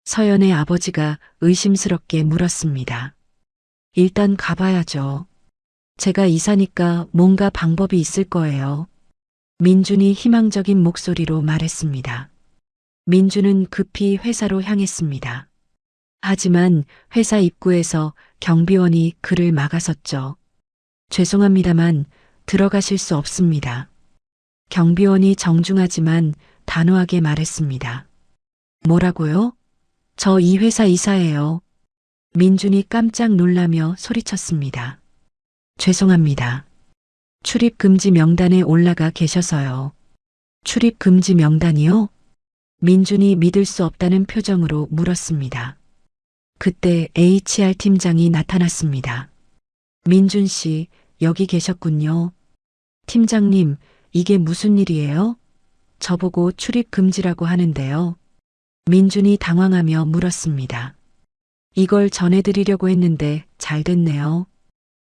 서연의 아버지가 의심스럽게 물었습니다. 일단 가봐야죠. 제가 이사니까 뭔가 방법이 있을 거예요. 민준이 희망적인 목소리로 말했습니다. 민준은 급히 회사로 향했습니다. 하지만 회사 입구에서 경비원이 그를 막아섰죠. 죄송합니다만 들어가실 수 없습니다. 경비원이 정중하지만 단호하게 말했습니다. 뭐라고요? 저 이 회사 이사예요. 민준이 깜짝 놀라며 소리쳤습니다. 죄송합니다. 출입 금지 명단에 올라가 계셔서요. 출입 금지 명단이요? 민준이 믿을 수 없다는 표정으로 물었습니다. 그때 HR 팀장이 나타났습니다. 민준 씨, 여기 계셨군요. 팀장님, 이게 무슨 일이에요? 저보고 출입 금지라고 하는데요. 민준이 당황하며 물었습니다. 이걸 전해드리려고 했는데 잘 됐네요.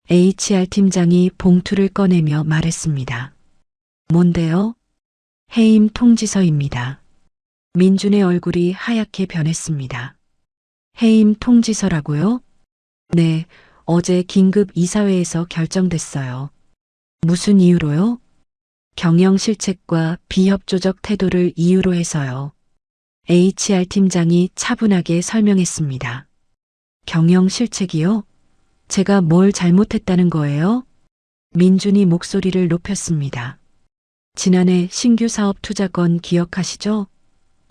HR 팀장이 봉투를 꺼내며 말했습니다. 뭔데요? 해임 통지서입니다. 민준의 얼굴이 하얗게 변했습니다. 해임 통지서라고요? 네, 어제 긴급 이사회에서 결정됐어요. 무슨 이유로요? 경영 실책과 비협조적 태도를 이유로 해서요. HR 팀장이 차분하게 설명했습니다. 경영 실책이요? 제가 뭘 잘못했다는 거예요? 민준이 목소리를 높였습니다. 지난해 신규 사업 투자 건 기억하시죠?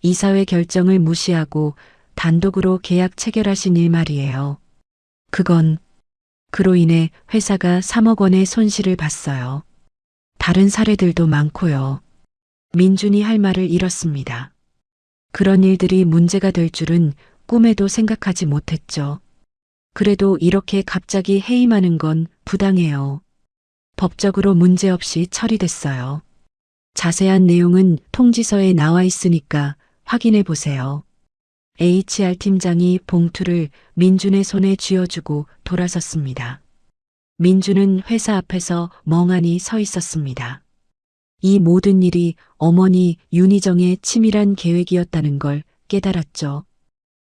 이사회 결정을 무시하고 단독으로 계약 체결하신 일 말이에요. 그로 인해 회사가 3억 원의 손실을 봤어요. 다른 사례들도 많고요. 민준이 할 말을 잃었습니다. 그런 일들이 문제가 될 줄은 꿈에도 생각하지 못했죠. 그래도 이렇게 갑자기 해임하는 건 부당해요. 법적으로 문제없이 처리됐어요. 자세한 내용은 통지서에 나와 있으니까 확인해 보세요. HR 팀장이 봉투를 민준의 손에 쥐어주고 돌아섰습니다. 민준은 회사 앞에서 멍하니 서 있었습니다. 이 모든 일이 어머니 윤희정의 치밀한 계획이었다는 걸 깨달았죠.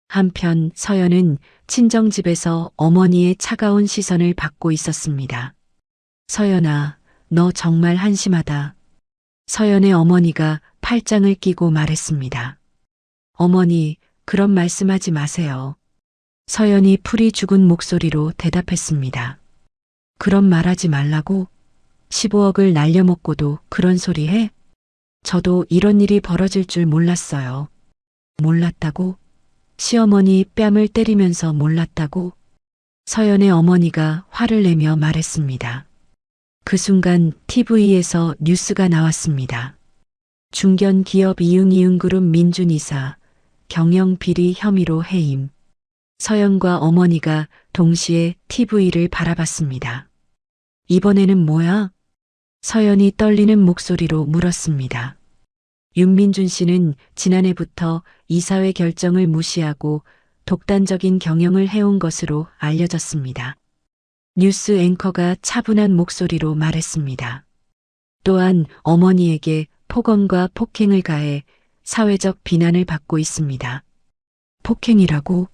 한편 서연은 친정집에서 어머니의 차가운 시선을 받고 있었습니다. 서연아, 너 정말 한심하다. 서연의 어머니가 팔짱을 끼고 말했습니다. 어머니, 그런 말씀하지 마세요. 서연이 풀이 죽은 목소리로 대답했습니다. 그런 말하지 말라고? 15억을 날려먹고도 그런 소리 해? 저도 이런 일이 벌어질 줄 몰랐어요. 몰랐다고? 시어머니 뺨을 때리면서 몰랐다고? 서연의 어머니가 화를 내며 말했습니다. 그 순간 TV에서 뉴스가 나왔습니다. 중견 기업 이응이응그룹 민준이사 경영 비리 혐의로 해임. 서연과 어머니가 동시에 TV를 바라봤습니다. 이번에는 뭐야? 서연이 떨리는 목소리로 물었습니다. 윤민준 씨는 지난해부터 이사회 결정을 무시하고 독단적인 경영을 해온 것으로 알려졌습니다. 뉴스 앵커가 차분한 목소리로 말했습니다. 또한 어머니에게 폭언과 폭행을 가해 사회적 비난을 받고 있습니다. 폭행이라고?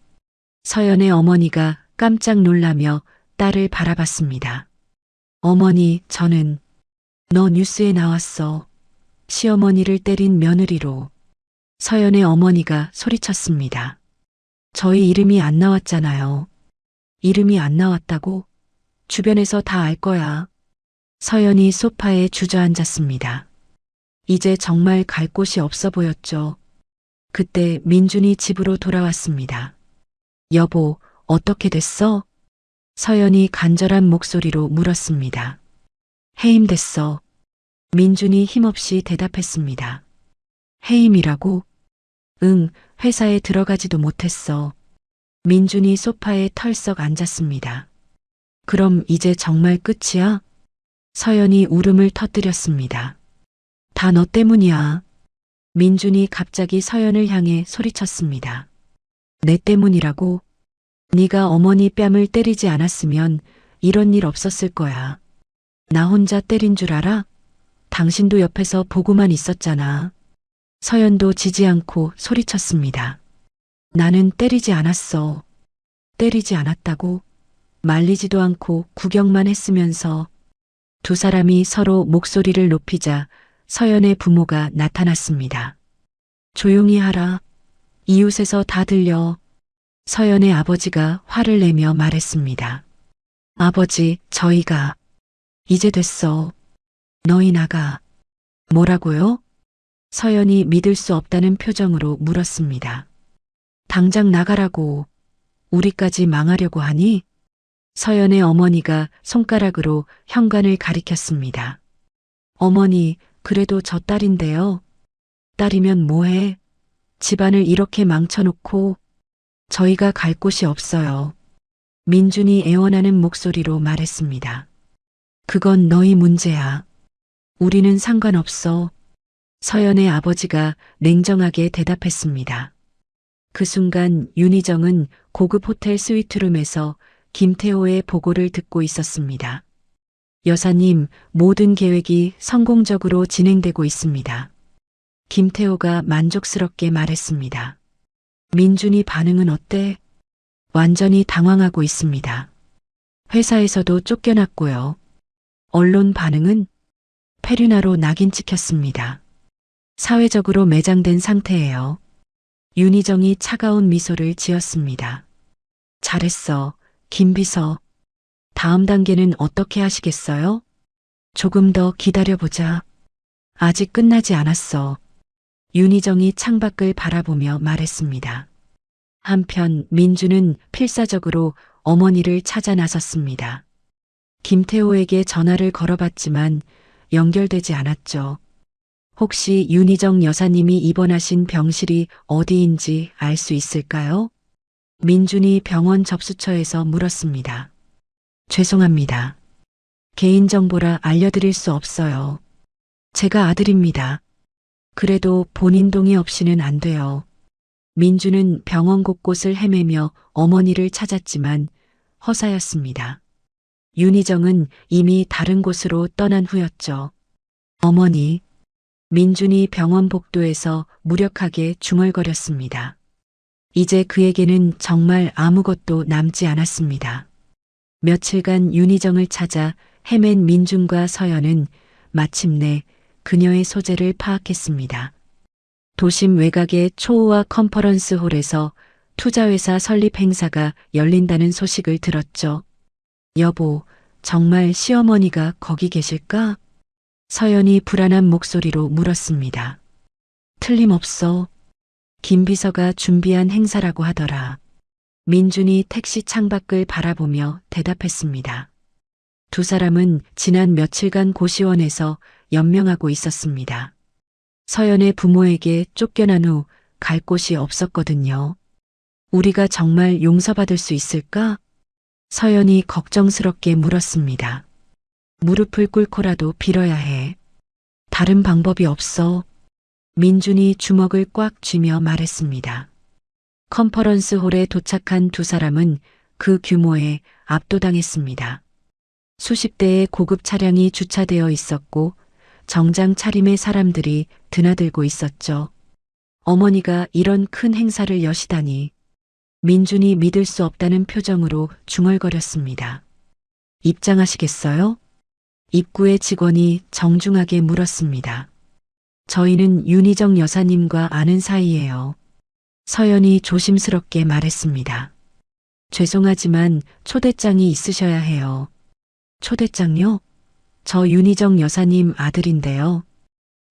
서연의 어머니가 깜짝 놀라며 딸을 바라봤습니다. 어머니, 저는 너 뉴스에 나왔어. 시어머니를 때린 며느리로. 서연의 어머니가 소리쳤습니다. 저희 이름이 안 나왔잖아요. 이름이 안 나왔다고? 주변에서 다 알 거야. 서연이 소파에 주저앉았습니다. 이제 정말 갈 곳이 없어 보였죠. 그때 민준이 집으로 돌아왔습니다. 여보, 어떻게 됐어? 서연이 간절한 목소리로 물었습니다. 해임됐어. 민준이 힘없이 대답했습니다. 해임이라고? 응, 회사에 들어가지도 못했어. 민준이 소파에 털썩 앉았습니다. 그럼 이제 정말 끝이야? 서연이 울음을 터뜨렸습니다. 다 너 때문이야. 민준이 갑자기 서연을 향해 소리쳤습니다. 내 때문이라고? 네가 어머니 뺨을 때리지 않았으면 이런 일 없었을 거야. 나 혼자 때린 줄 알아? 당신도 옆에서 보고만 있었잖아. 서연도 지지 않고 소리쳤습니다. 나는 때리지 않았어. 때리지 않았다고? 말리지도 않고 구경만 했으면서. 두 사람이 서로 목소리를 높이자 서연의 부모가 나타났습니다. 조용히 하라. 이웃에서 다 들려. 서연의 아버지가 화를 내며 말했습니다. 아버지, 저희가 이제 됐어. 너희 나가. 뭐라고요? 서연이 믿을 수 없다는 표정으로 물었습니다. 당장 나가라고. 우리까지 망하려고 하니? 서연의 어머니가 손가락으로 현관을 가리켰습니다. 어머니, 그래도 저 딸인데요. 딸이면 뭐해? 집안을 이렇게 망쳐놓고. 저희가 갈 곳이 없어요. 민준이 애원하는 목소리로 말했습니다. 그건 너희 문제야. 우리는 상관없어. 서연의 아버지가 냉정하게 대답했습니다. 그 순간 윤희정은 고급 호텔 스위트룸에서 김태호의 보고를 듣고 있었습니다. 여사님, 모든 계획이 성공적으로 진행되고 있습니다. 김태호가 만족스럽게 말했습니다. 민준이 반응은 어때? 완전히 당황하고 있습니다. 회사에서도 쫓겨났고요. 언론 반응은 페류나로 낙인 찍혔습니다. 사회적으로 매장된 상태예요. 윤희정이 차가운 미소를 지었습니다. 잘했어, 김 비서. 다음 단계는 어떻게 하시겠어요? 조금 더 기다려보자. 아직 끝나지 않았어. 윤희정이 창밖을 바라보며 말했습니다. 한편 민주는 필사적으로 어머니를 찾아 나섰습니다. 김태호에게 전화를 걸어봤지만 연결되지 않았죠. 혹시 윤희정 여사님이 입원하신 병실이 어디인지 알 수 있을까요? 민준이 병원 접수처에서 물었습니다. 죄송합니다. 개인정보라 알려드릴 수 없어요. 제가 아들입니다. 그래도 본인 동의 없이는 안 돼요. 민주는 병원 곳곳을 헤매며 어머니를 찾았지만 허사였습니다. 윤희정은 이미 다른 곳으로 떠난 후였죠. 어머니, 민준이 병원 복도에서 무력하게 중얼거렸습니다. 이제 그에게는 정말 아무것도 남지 않았습니다. 며칠간 윤희정을 찾아 헤맨 민준과 서연은 마침내 그녀의 소재를 파악했습니다. 도심 외곽의 초호화 컨퍼런스 홀에서 투자회사 설립 행사가 열린다는 소식을 들었죠. 여보, 정말 시어머니가 거기 계실까? 서연이 불안한 목소리로 물었습니다. 틀림없어. 김 비서가 준비한 행사라고 하더라. 민준이 택시 창밖을 바라보며 대답했습니다. 두 사람은 지난 며칠간 고시원에서 연명하고 있었습니다. 서연의 부모에게 쫓겨난 후 갈 곳이 없었거든요. 우리가 정말 용서받을 수 있을까? 서연이 걱정스럽게 물었습니다. 무릎을 꿇고라도 빌어야 해. 다른 방법이 없어. 민준이 주먹을 꽉 쥐며 말했습니다. 컨퍼런스 홀에 도착한 두 사람은 그 규모에 압도당했습니다. 수십 대의 고급 차량이 주차되어 있었고 정장 차림의 사람들이 드나들고 있었죠. 어머니가 이런 큰 행사를 여시다니. 민준이 믿을 수 없다는 표정으로 중얼거렸습니다. 입장하시겠어요? 입구의 직원이 정중하게 물었습니다. 저희는 윤희정 여사님과 아는 사이예요. 서연이 조심스럽게 말했습니다. 죄송하지만 초대장이 있으셔야 해요. 초대장요? 저 윤희정 여사님 아들인데요.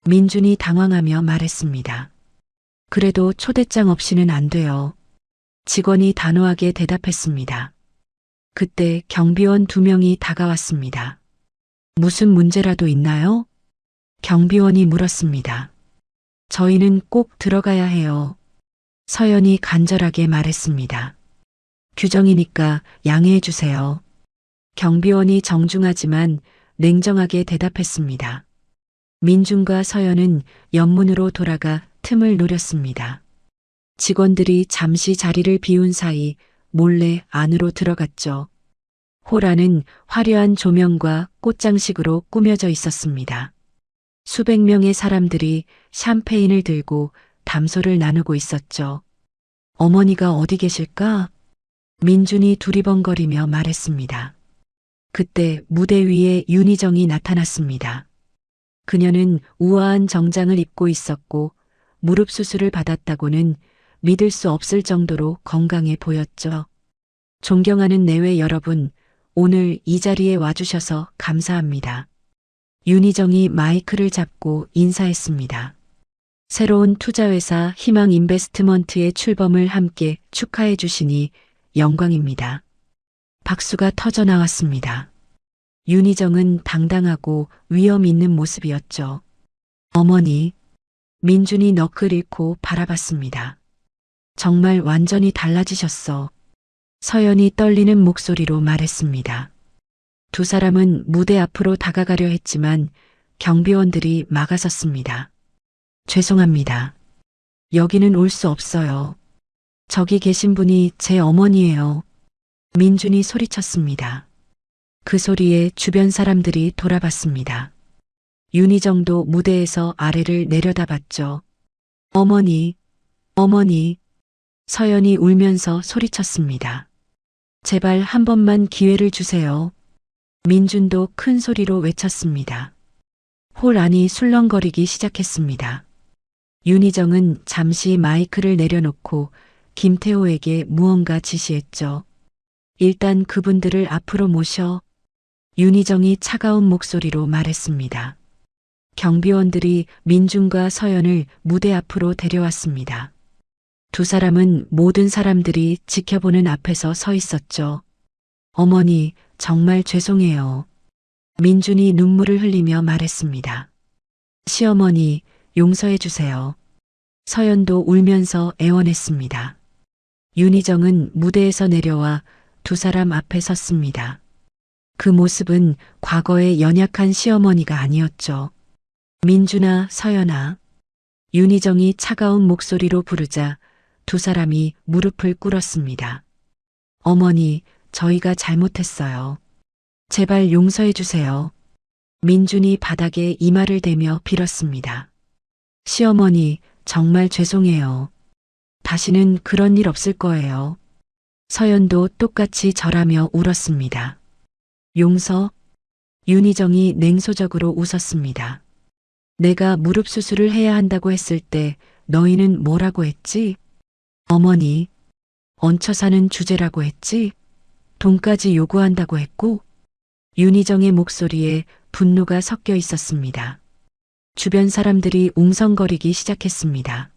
민준이 당황하며 말했습니다. 그래도 초대장 없이는 안 돼요. 직원이 단호하게 대답했습니다. 그때 경비원 2명이 다가왔습니다. 무슨 문제라도 있나요? 경비원이 물었습니다. 저희는 꼭 들어가야 해요. 서연이 간절하게 말했습니다. 규정이니까 양해해 주세요. 경비원이 정중하지만 냉정하게 대답했습니다. 민준과 서연은 옆문으로 돌아가 틈을 노렸습니다. 직원들이 잠시 자리를 비운 사이 몰래 안으로 들어갔죠. 홀 안은 화려한 조명과 꽃장식으로 꾸며져 있었습니다. 수백 명의 사람들이 샴페인을 들고 담소를 나누고 있었죠. 어머니가 어디 계실까? 민준이 두리번거리며 말했습니다. 그때 무대 위에 윤희정이 나타났습니다. 그녀는 우아한 정장을 입고 있었고 무릎 수술을 받았다고는 믿을 수 없을 정도로 건강해 보였죠. 존경하는 내외 여러분, 오늘 이 자리에 와주셔서 감사합니다. 윤희정이 마이크를 잡고 인사했습니다. 새로운 투자회사 희망 인베스트먼트의 출범을 함께 축하해 주시니 영광입니다. 박수가 터져 나왔습니다. 윤희정은 당당하고 위엄 있는 모습이었죠. 어머니, 민준이 넋을 잃고 바라봤습니다. 정말 완전히 달라지셨어. 서연이 떨리는 목소리로 말했습니다. 두 사람은 무대 앞으로 다가가려 했지만 경비원들이 막아섰습니다. 죄송합니다. 여기는 올 수 없어요. 저기 계신 분이 제 어머니예요. 민준이 소리쳤습니다. 그 소리에 주변 사람들이 돌아봤습니다. 윤희정도 무대에서 아래를 내려다봤죠. 어머니, 어머니. 서연이 울면서 소리쳤습니다. 제발 한 번만 기회를 주세요. 민준도 큰 소리로 외쳤습니다. 홀 안이 술렁거리기 시작했습니다. 윤희정은 잠시 마이크를 내려놓고 김태호에게 무언가 지시했죠. 일단 그분들을 앞으로 모셔. 윤희정이 차가운 목소리로 말했습니다. 경비원들이 민준과 서연을 무대 앞으로 데려왔습니다. 두 사람은 모든 사람들이 지켜보는 앞에서 서 있었죠. 어머니, 정말 죄송해요. 민준이 눈물을 흘리며 말했습니다. 시어머니, 용서해 주세요. 서연도 울면서 애원했습니다. 윤희정은 무대에서 내려와 두 사람 앞에 섰습니다. 그 모습은 과거의 연약한 시어머니가 아니었죠. 민준아, 서연아. 윤희정이 차가운 목소리로 부르자 두 사람이 무릎을 꿇었습니다. 어머니, 저희가 잘못했어요. 제발 용서해 주세요. 민준이 바닥에 이마를 대며 빌었습니다. 시어머니, 정말 죄송해요. 다시는 그런 일 없을 거예요. 서연도 똑같이 절하며 울었습니다. 용서? 윤희정이 냉소적으로 웃었습니다. 내가 무릎 수술을 해야 한다고 했을 때 너희는 뭐라고 했지? 어머니, 얹혀 사는 주제라고 했지? 돈까지 요구한다고 했고? 윤희정의 목소리에 분노가 섞여 있었습니다. 주변 사람들이 웅성거리기 시작했습니다.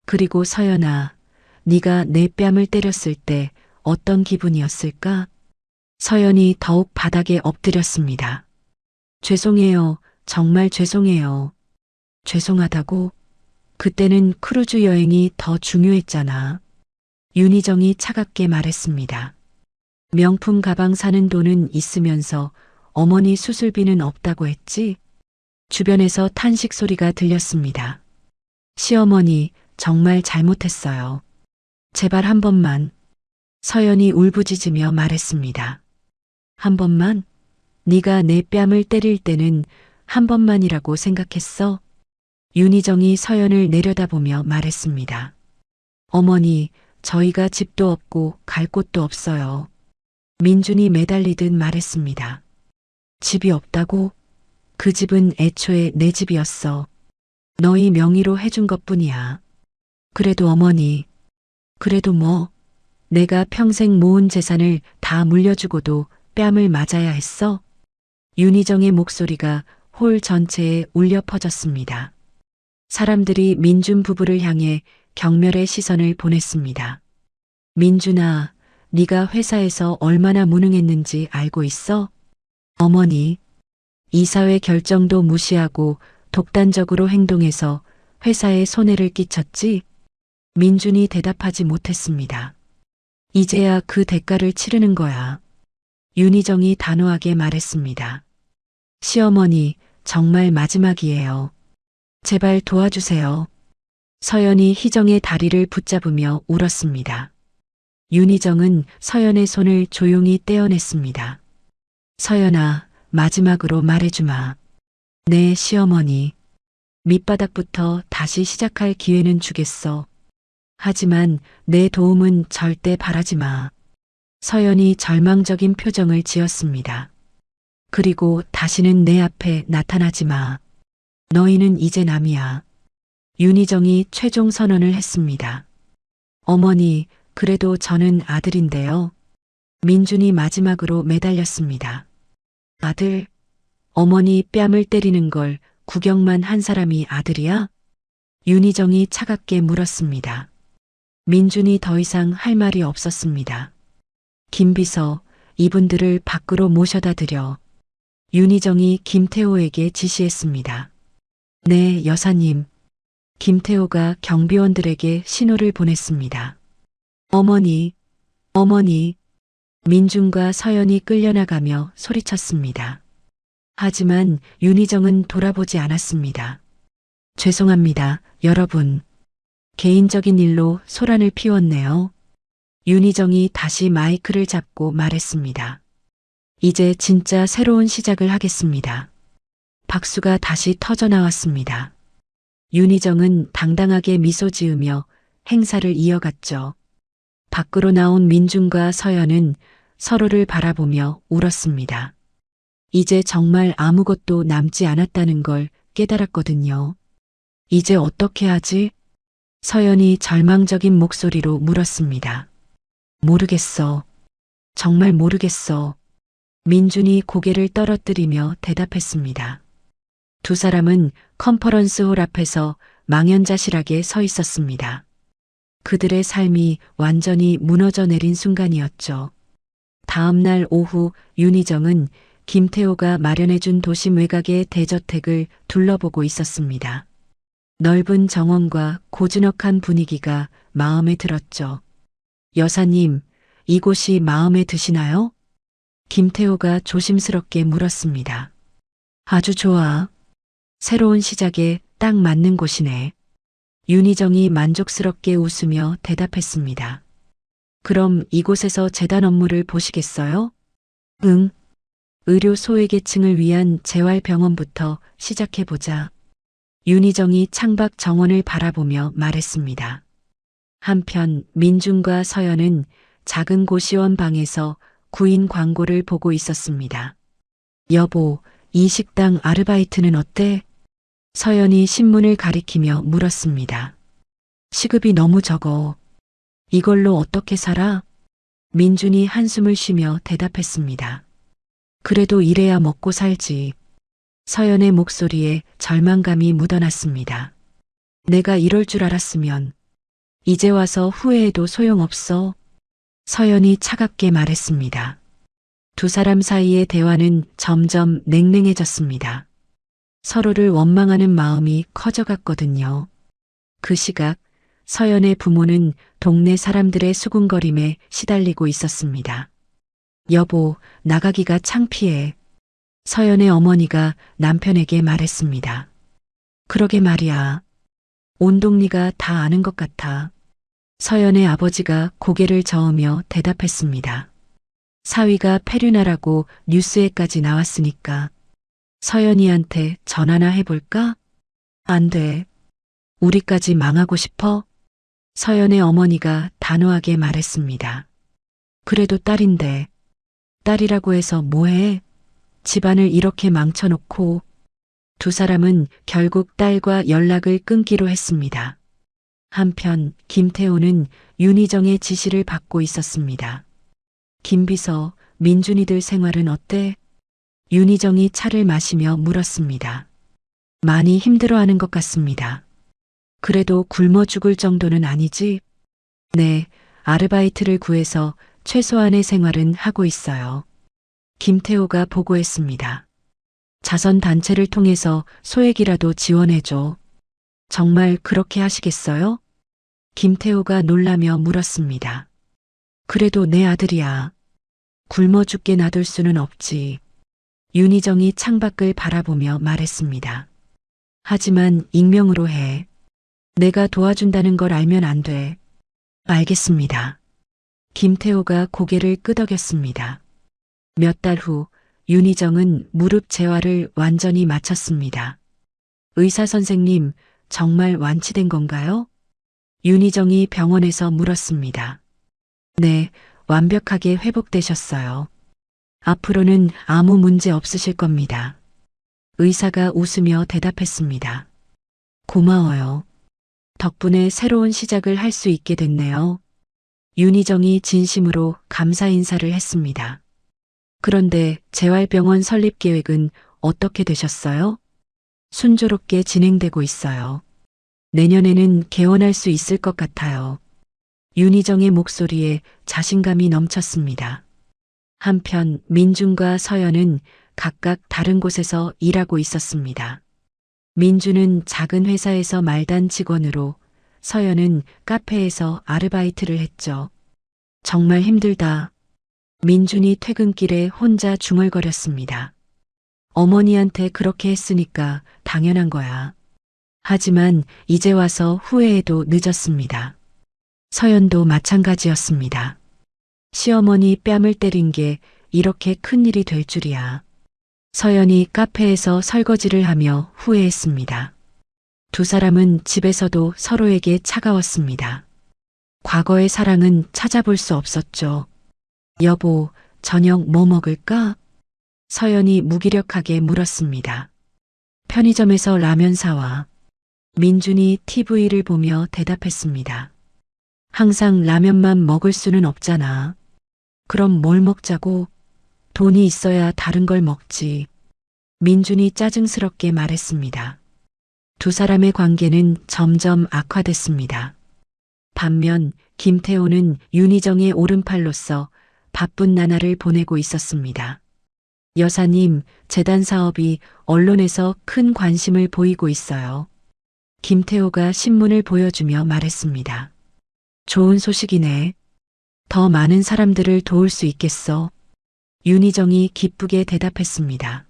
그리고 서연아, 네가 내 뺨을 때렸을 때 어떤 기분이었을까? 서연이 더욱 바닥에 엎드렸습니다. 죄송해요. 정말 죄송해요. 죄송하다고? 그때는 크루즈 여행이 더 중요했잖아. 윤희정이 차갑게 말했습니다. 명품 가방 사는 돈은 있으면서 어머니 수술비는 없다고 했지? 주변에서 탄식 소리가 들렸습니다. 시어머니, 정말 잘못했어요. 제발 한 번만. 서연이 울부짖으며 말했습니다. 한 번만? 네가 내 뺨을 때릴 때는 한 번만이라고 생각했어? 윤희정이 서연을 내려다보며 말했습니다. 어머니, 저희가 집도 없고 갈 곳도 없어요. 민준이 매달리듯 말했습니다. 집이 없다고? 그 집은 애초에 내 집이었어. 너희 명의로 해준 것뿐이야. 그래도 어머니, 그래도 뭐, 내가 평생 모은 재산을 다 물려주고도 뺨을 맞아야 했어? 윤희정의 목소리가 홀 전체에 울려 퍼졌습니다. 사람들이 민준 부부를 향해 경멸의 시선을 보냈습니다. 민준아, 네가 회사에서 얼마나 무능했는지 알고 있어? 어머니, 이사회 결정도 무시하고 독단적으로 행동해서 회사에 손해를 끼쳤지? 민준이 대답하지 못했습니다. 이제야 그 대가를 치르는 거야. 윤희정이 단호하게 말했습니다. 시어머니, 정말 마지막이에요. 제발 도와주세요. 서연이 희정의 다리를 붙잡으며 울었습니다. 윤희정은 서연의 손을 조용히 떼어냈습니다. 서연아, 마지막으로 말해주마. 네, 시어머니. 밑바닥부터 다시 시작할 기회는 주겠어. 하지만 내 도움은 절대 바라지 마. 서연이 절망적인 표정을 지었습니다. 그리고 다시는 내 앞에 나타나지 마. 너희는 이제 남이야. 윤희정이 최종 선언을 했습니다. 어머니, 그래도 저는 아들인데요. 민준이 마지막으로 매달렸습니다. 아들? 어머니 뺨을 때리는 걸 구경만 한 사람이 아들이야? 윤희정이 차갑게 물었습니다. 민준이 더 이상 할 말이 없었습니다. 김비서, 이분들을 밖으로 모셔다 드려. 윤희정이 김태호에게 지시했습니다. 네, 여사님. 김태호가 경비원들에게 신호를 보냈습니다. 어머니, 어머니. 민준과 서연이 끌려나가며 소리쳤습니다. 하지만 윤희정은 돌아보지 않았습니다. 죄송합니다, 여러분. 개인적인 일로 소란을 피웠네요. 윤희정이 다시 마이크를 잡고 말했습니다. 이제 진짜 새로운 시작을 하겠습니다. 박수가 다시 터져나왔습니다. 윤희정은 당당하게 미소 지으며 행사를 이어갔죠. 밖으로 나온 민준과 서연은 서로를 바라보며 울었습니다. 이제 정말 아무것도 남지 않았다는 걸 깨달았거든요. 이제 어떻게 하지? 서연이 절망적인 목소리로 물었습니다. 모르겠어. 정말 모르겠어. 민준이 고개를 떨어뜨리며 대답했습니다. 두 사람은 컨퍼런스홀 앞에서 망연자실하게 서 있었습니다. 그들의 삶이 완전히 무너져 내린 순간이었죠. 다음 날 오후 윤희정은 김태호가 마련해준 도심 외곽의 대저택을 둘러보고 있었습니다. 넓은 정원과 고즈넉한 분위기가 마음에 들었죠. 여사님, 이곳이 마음에 드시나요? 김태호가 조심스럽게 물었습니다. 아주 좋아. 새로운 시작에 딱 맞는 곳이네. 윤희정이 만족스럽게 웃으며 대답했습니다. 그럼 이곳에서 재단 업무를 보시겠어요? 응. 의료 소외계층을 위한 재활병원부터 시작해보자. 윤희정이 창밖 정원을 바라보며 말했습니다. 한편 민준과 서연은 작은 고시원 방에서 구인 광고를 보고 있었습니다. 여보, 이 식당 아르바이트는 어때? 서연이 신문을 가리키며 물었습니다. 시급이 너무 적어. 이걸로 어떻게 살아? 민준이 한숨을 쉬며 대답했습니다. 그래도 이래야 먹고 살지. 서연의 목소리에 절망감이 묻어났습니다. 내가 이럴 줄 알았으면 이제 와서 후회해도 소용없어. 서연이 차갑게 말했습니다. 두 사람 사이의 대화는 점점 냉랭해졌습니다. 서로를 원망하는 마음이 커져갔거든요. 그 시각 서연의 부모는 동네 사람들의 수군거림에 시달리고 있었습니다. 여보, 나가기가 창피해. 서연의 어머니가 남편에게 말했습니다. 그러게 말이야. 온 동리가 다 아는 것 같아. 서연의 아버지가 고개를 저으며 대답했습니다. 사위가 폐륜하라고 뉴스에까지 나왔으니까 서연이한테 전화나 해볼까? 안 돼. 우리까지 망하고 싶어? 서연의 어머니가 단호하게 말했습니다. 그래도 딸인데. 딸이라고 해서 뭐해? 집안을 이렇게 망쳐놓고. 두 사람은 결국 딸과 연락을 끊기로 했습니다. 한편 김태호는 윤희정의 지시를 받고 있었습니다. 김비서, 민준이들 생활은 어때? 윤희정이 차를 마시며 물었습니다. 많이 힘들어하는 것 같습니다. 그래도 굶어 죽을 정도는 아니지? 네, 아르바이트를 구해서 최소한의 생활은 하고 있어요. 김태호가 보고했습니다. 자선단체를 통해서 소액이라도 지원해줘. 정말 그렇게 하시겠어요? 김태호가 놀라며 물었습니다. 그래도 내 아들이야. 굶어 죽게 놔둘 수는 없지. 윤희정이 창밖을 바라보며 말했습니다. 하지만 익명으로 해. 내가 도와준다는 걸 알면 안 돼. 알겠습니다. 김태호가 고개를 끄덕였습니다. 몇 달 후 윤희정은 무릎 재활을 완전히 마쳤습니다. 의사 선생님, 정말 완치된 건가요? 윤희정이 병원에서 물었습니다. 네, 완벽하게 회복되셨어요. 앞으로는 아무 문제 없으실 겁니다. 의사가 웃으며 대답했습니다. 고마워요. 덕분에 새로운 시작을 할 수 있게 됐네요. 윤희정이 진심으로 감사 인사를 했습니다. 그런데 재활병원 설립 계획은 어떻게 되셨어요? 순조롭게 진행되고 있어요. 내년에는 개원할 수 있을 것 같아요. 윤희정의 목소리에 자신감이 넘쳤습니다. 한편 민준과 서연은 각각 다른 곳에서 일하고 있었습니다. 민준은 작은 회사에서 말단 직원으로, 서연은 카페에서 아르바이트를 했죠. 정말 힘들다. 민준이 퇴근길에 혼자 중얼거렸습니다. 어머니한테 그렇게 했으니까 당연한 거야. 하지만 이제 와서 후회해도 늦었습니다. 서연도 마찬가지였습니다. 시어머니 뺨을 때린 게 이렇게 큰일이 될 줄이야. 서연이 카페에서 설거지를 하며 후회했습니다. 두 사람은 집에서도 서로에게 차가웠습니다. 과거의 사랑은 찾아볼 수 없었죠. 여보, 저녁 뭐 먹을까? 서연이 무기력하게 물었습니다. 편의점에서 라면 사와. 민준이 TV를 보며 대답했습니다. 항상 라면만 먹을 수는 없잖아. 그럼 뭘 먹자고? 돈이 있어야 다른 걸 먹지. 민준이 짜증스럽게 말했습니다. 두 사람의 관계는 점점 악화됐습니다. 반면 김태호는 윤희정의 오른팔로서 바쁜 나날을 보내고 있었습니다. 여사님, 재단 사업이 언론에서 큰 관심을 보이고 있어요. 김태호가 신문을 보여주며 말했습니다. 좋은 소식이네. 더 많은 사람들을 도울 수 있겠어. 윤희정이 기쁘게 대답했습니다.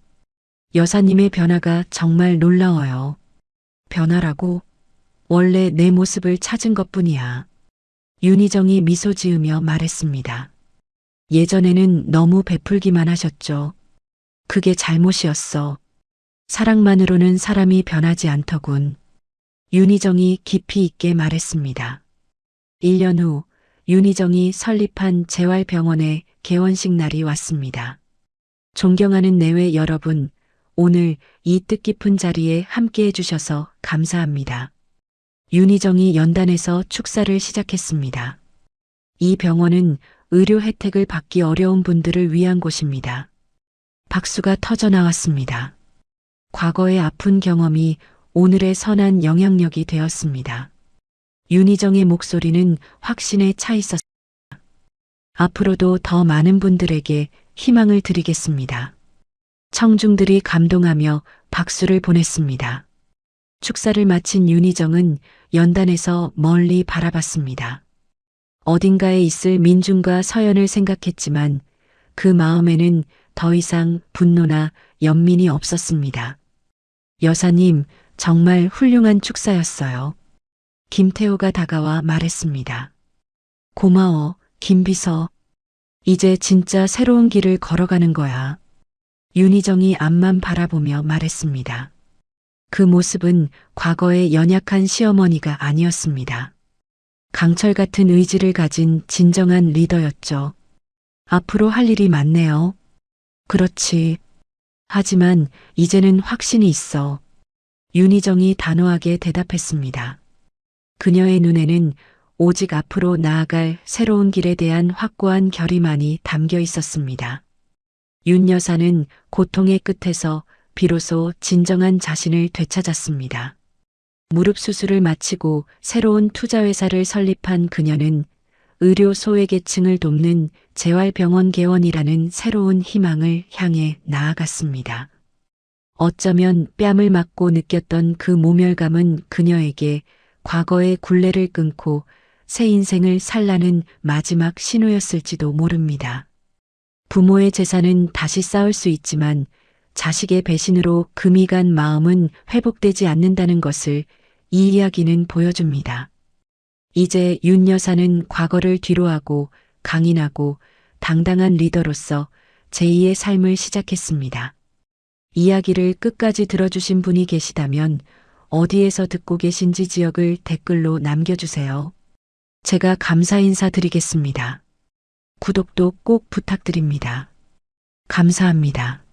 여사님의 변화가 정말 놀라워요. 변화라고? 원래 내 모습을 찾은 것뿐이야. 윤희정이 미소 지으며 말했습니다. 예전에는 너무 베풀기만 하셨죠. 그게 잘못이었어. 사랑만으로는 사람이 변하지 않더군. 윤희정이 깊이 있게 말했습니다. 1년 후 윤희정이 설립한 재활병원의 개원식 날이 왔습니다. 존경하는 내외 여러분, 오늘 이 뜻깊은 자리에 함께해 주셔서 감사합니다. 윤희정이 연단에서 축사를 시작했습니다. 이 병원은 의료 혜택을 받기 어려운 분들을 위한 곳입니다. 박수가 터져 나왔습니다. 과거의 아픈 경험이 오늘의 선한 영향력이 되었습니다. 윤희정의 목소리는 확신에 차 있었습니다. 앞으로도 더 많은 분들에게 희망을 드리겠습니다. 청중들이 감동하며 박수를 보냈습니다. 축사를 마친 윤희정은 연단에서 멀리 바라봤습니다. 어딘가에 있을 민준과 서연을 생각했지만 그 마음에는 더 이상 분노나 연민이 없었습니다. 여사님, 정말 훌륭한 축사였어요. 김태호가 다가와 말했습니다. 고마워, 김비서. 이제 진짜 새로운 길을 걸어가는 거야. 윤희정이 앞만 바라보며 말했습니다. 그 모습은 과거의 연약한 시어머니가 아니었습니다. 강철 같은 의지를 가진 진정한 리더였죠. 앞으로 할 일이 많네요. 그렇지. 하지만 이제는 확신이 있어. 윤희정이 단호하게 대답했습니다. 그녀의 눈에는 오직 앞으로 나아갈 새로운 길에 대한 확고한 결의만이 담겨 있었습니다. 윤 여사는 고통의 끝에서 비로소 진정한 자신을 되찾았습니다. 무릎 수술을 마치고 새로운 투자회사를 설립한 그녀는 의료 소외계층을 돕는 재활병원 개원이라는 새로운 희망을 향해 나아갔습니다. 어쩌면 뺨을 맞고 느꼈던 그 모멸감은 그녀에게 과거의 굴레를 끊고 새 인생을 살라는 마지막 신호였을지도 모릅니다. 부모의 재산은 다시 쌓을 수 있지만 자식의 배신으로 금이 간 마음은 회복되지 않는다는 것을 이 이야기는 보여줍니다. 이제 윤 여사는 과거를 뒤로하고 강인하고 당당한 리더로서 제2의 삶을 시작했습니다. 이야기를 끝까지 들어주신 분이 계시다면 어디에서 듣고 계신지 지역을 댓글로 남겨주세요. 제가 감사 인사드리겠습니다. 구독도 꼭 부탁드립니다. 감사합니다.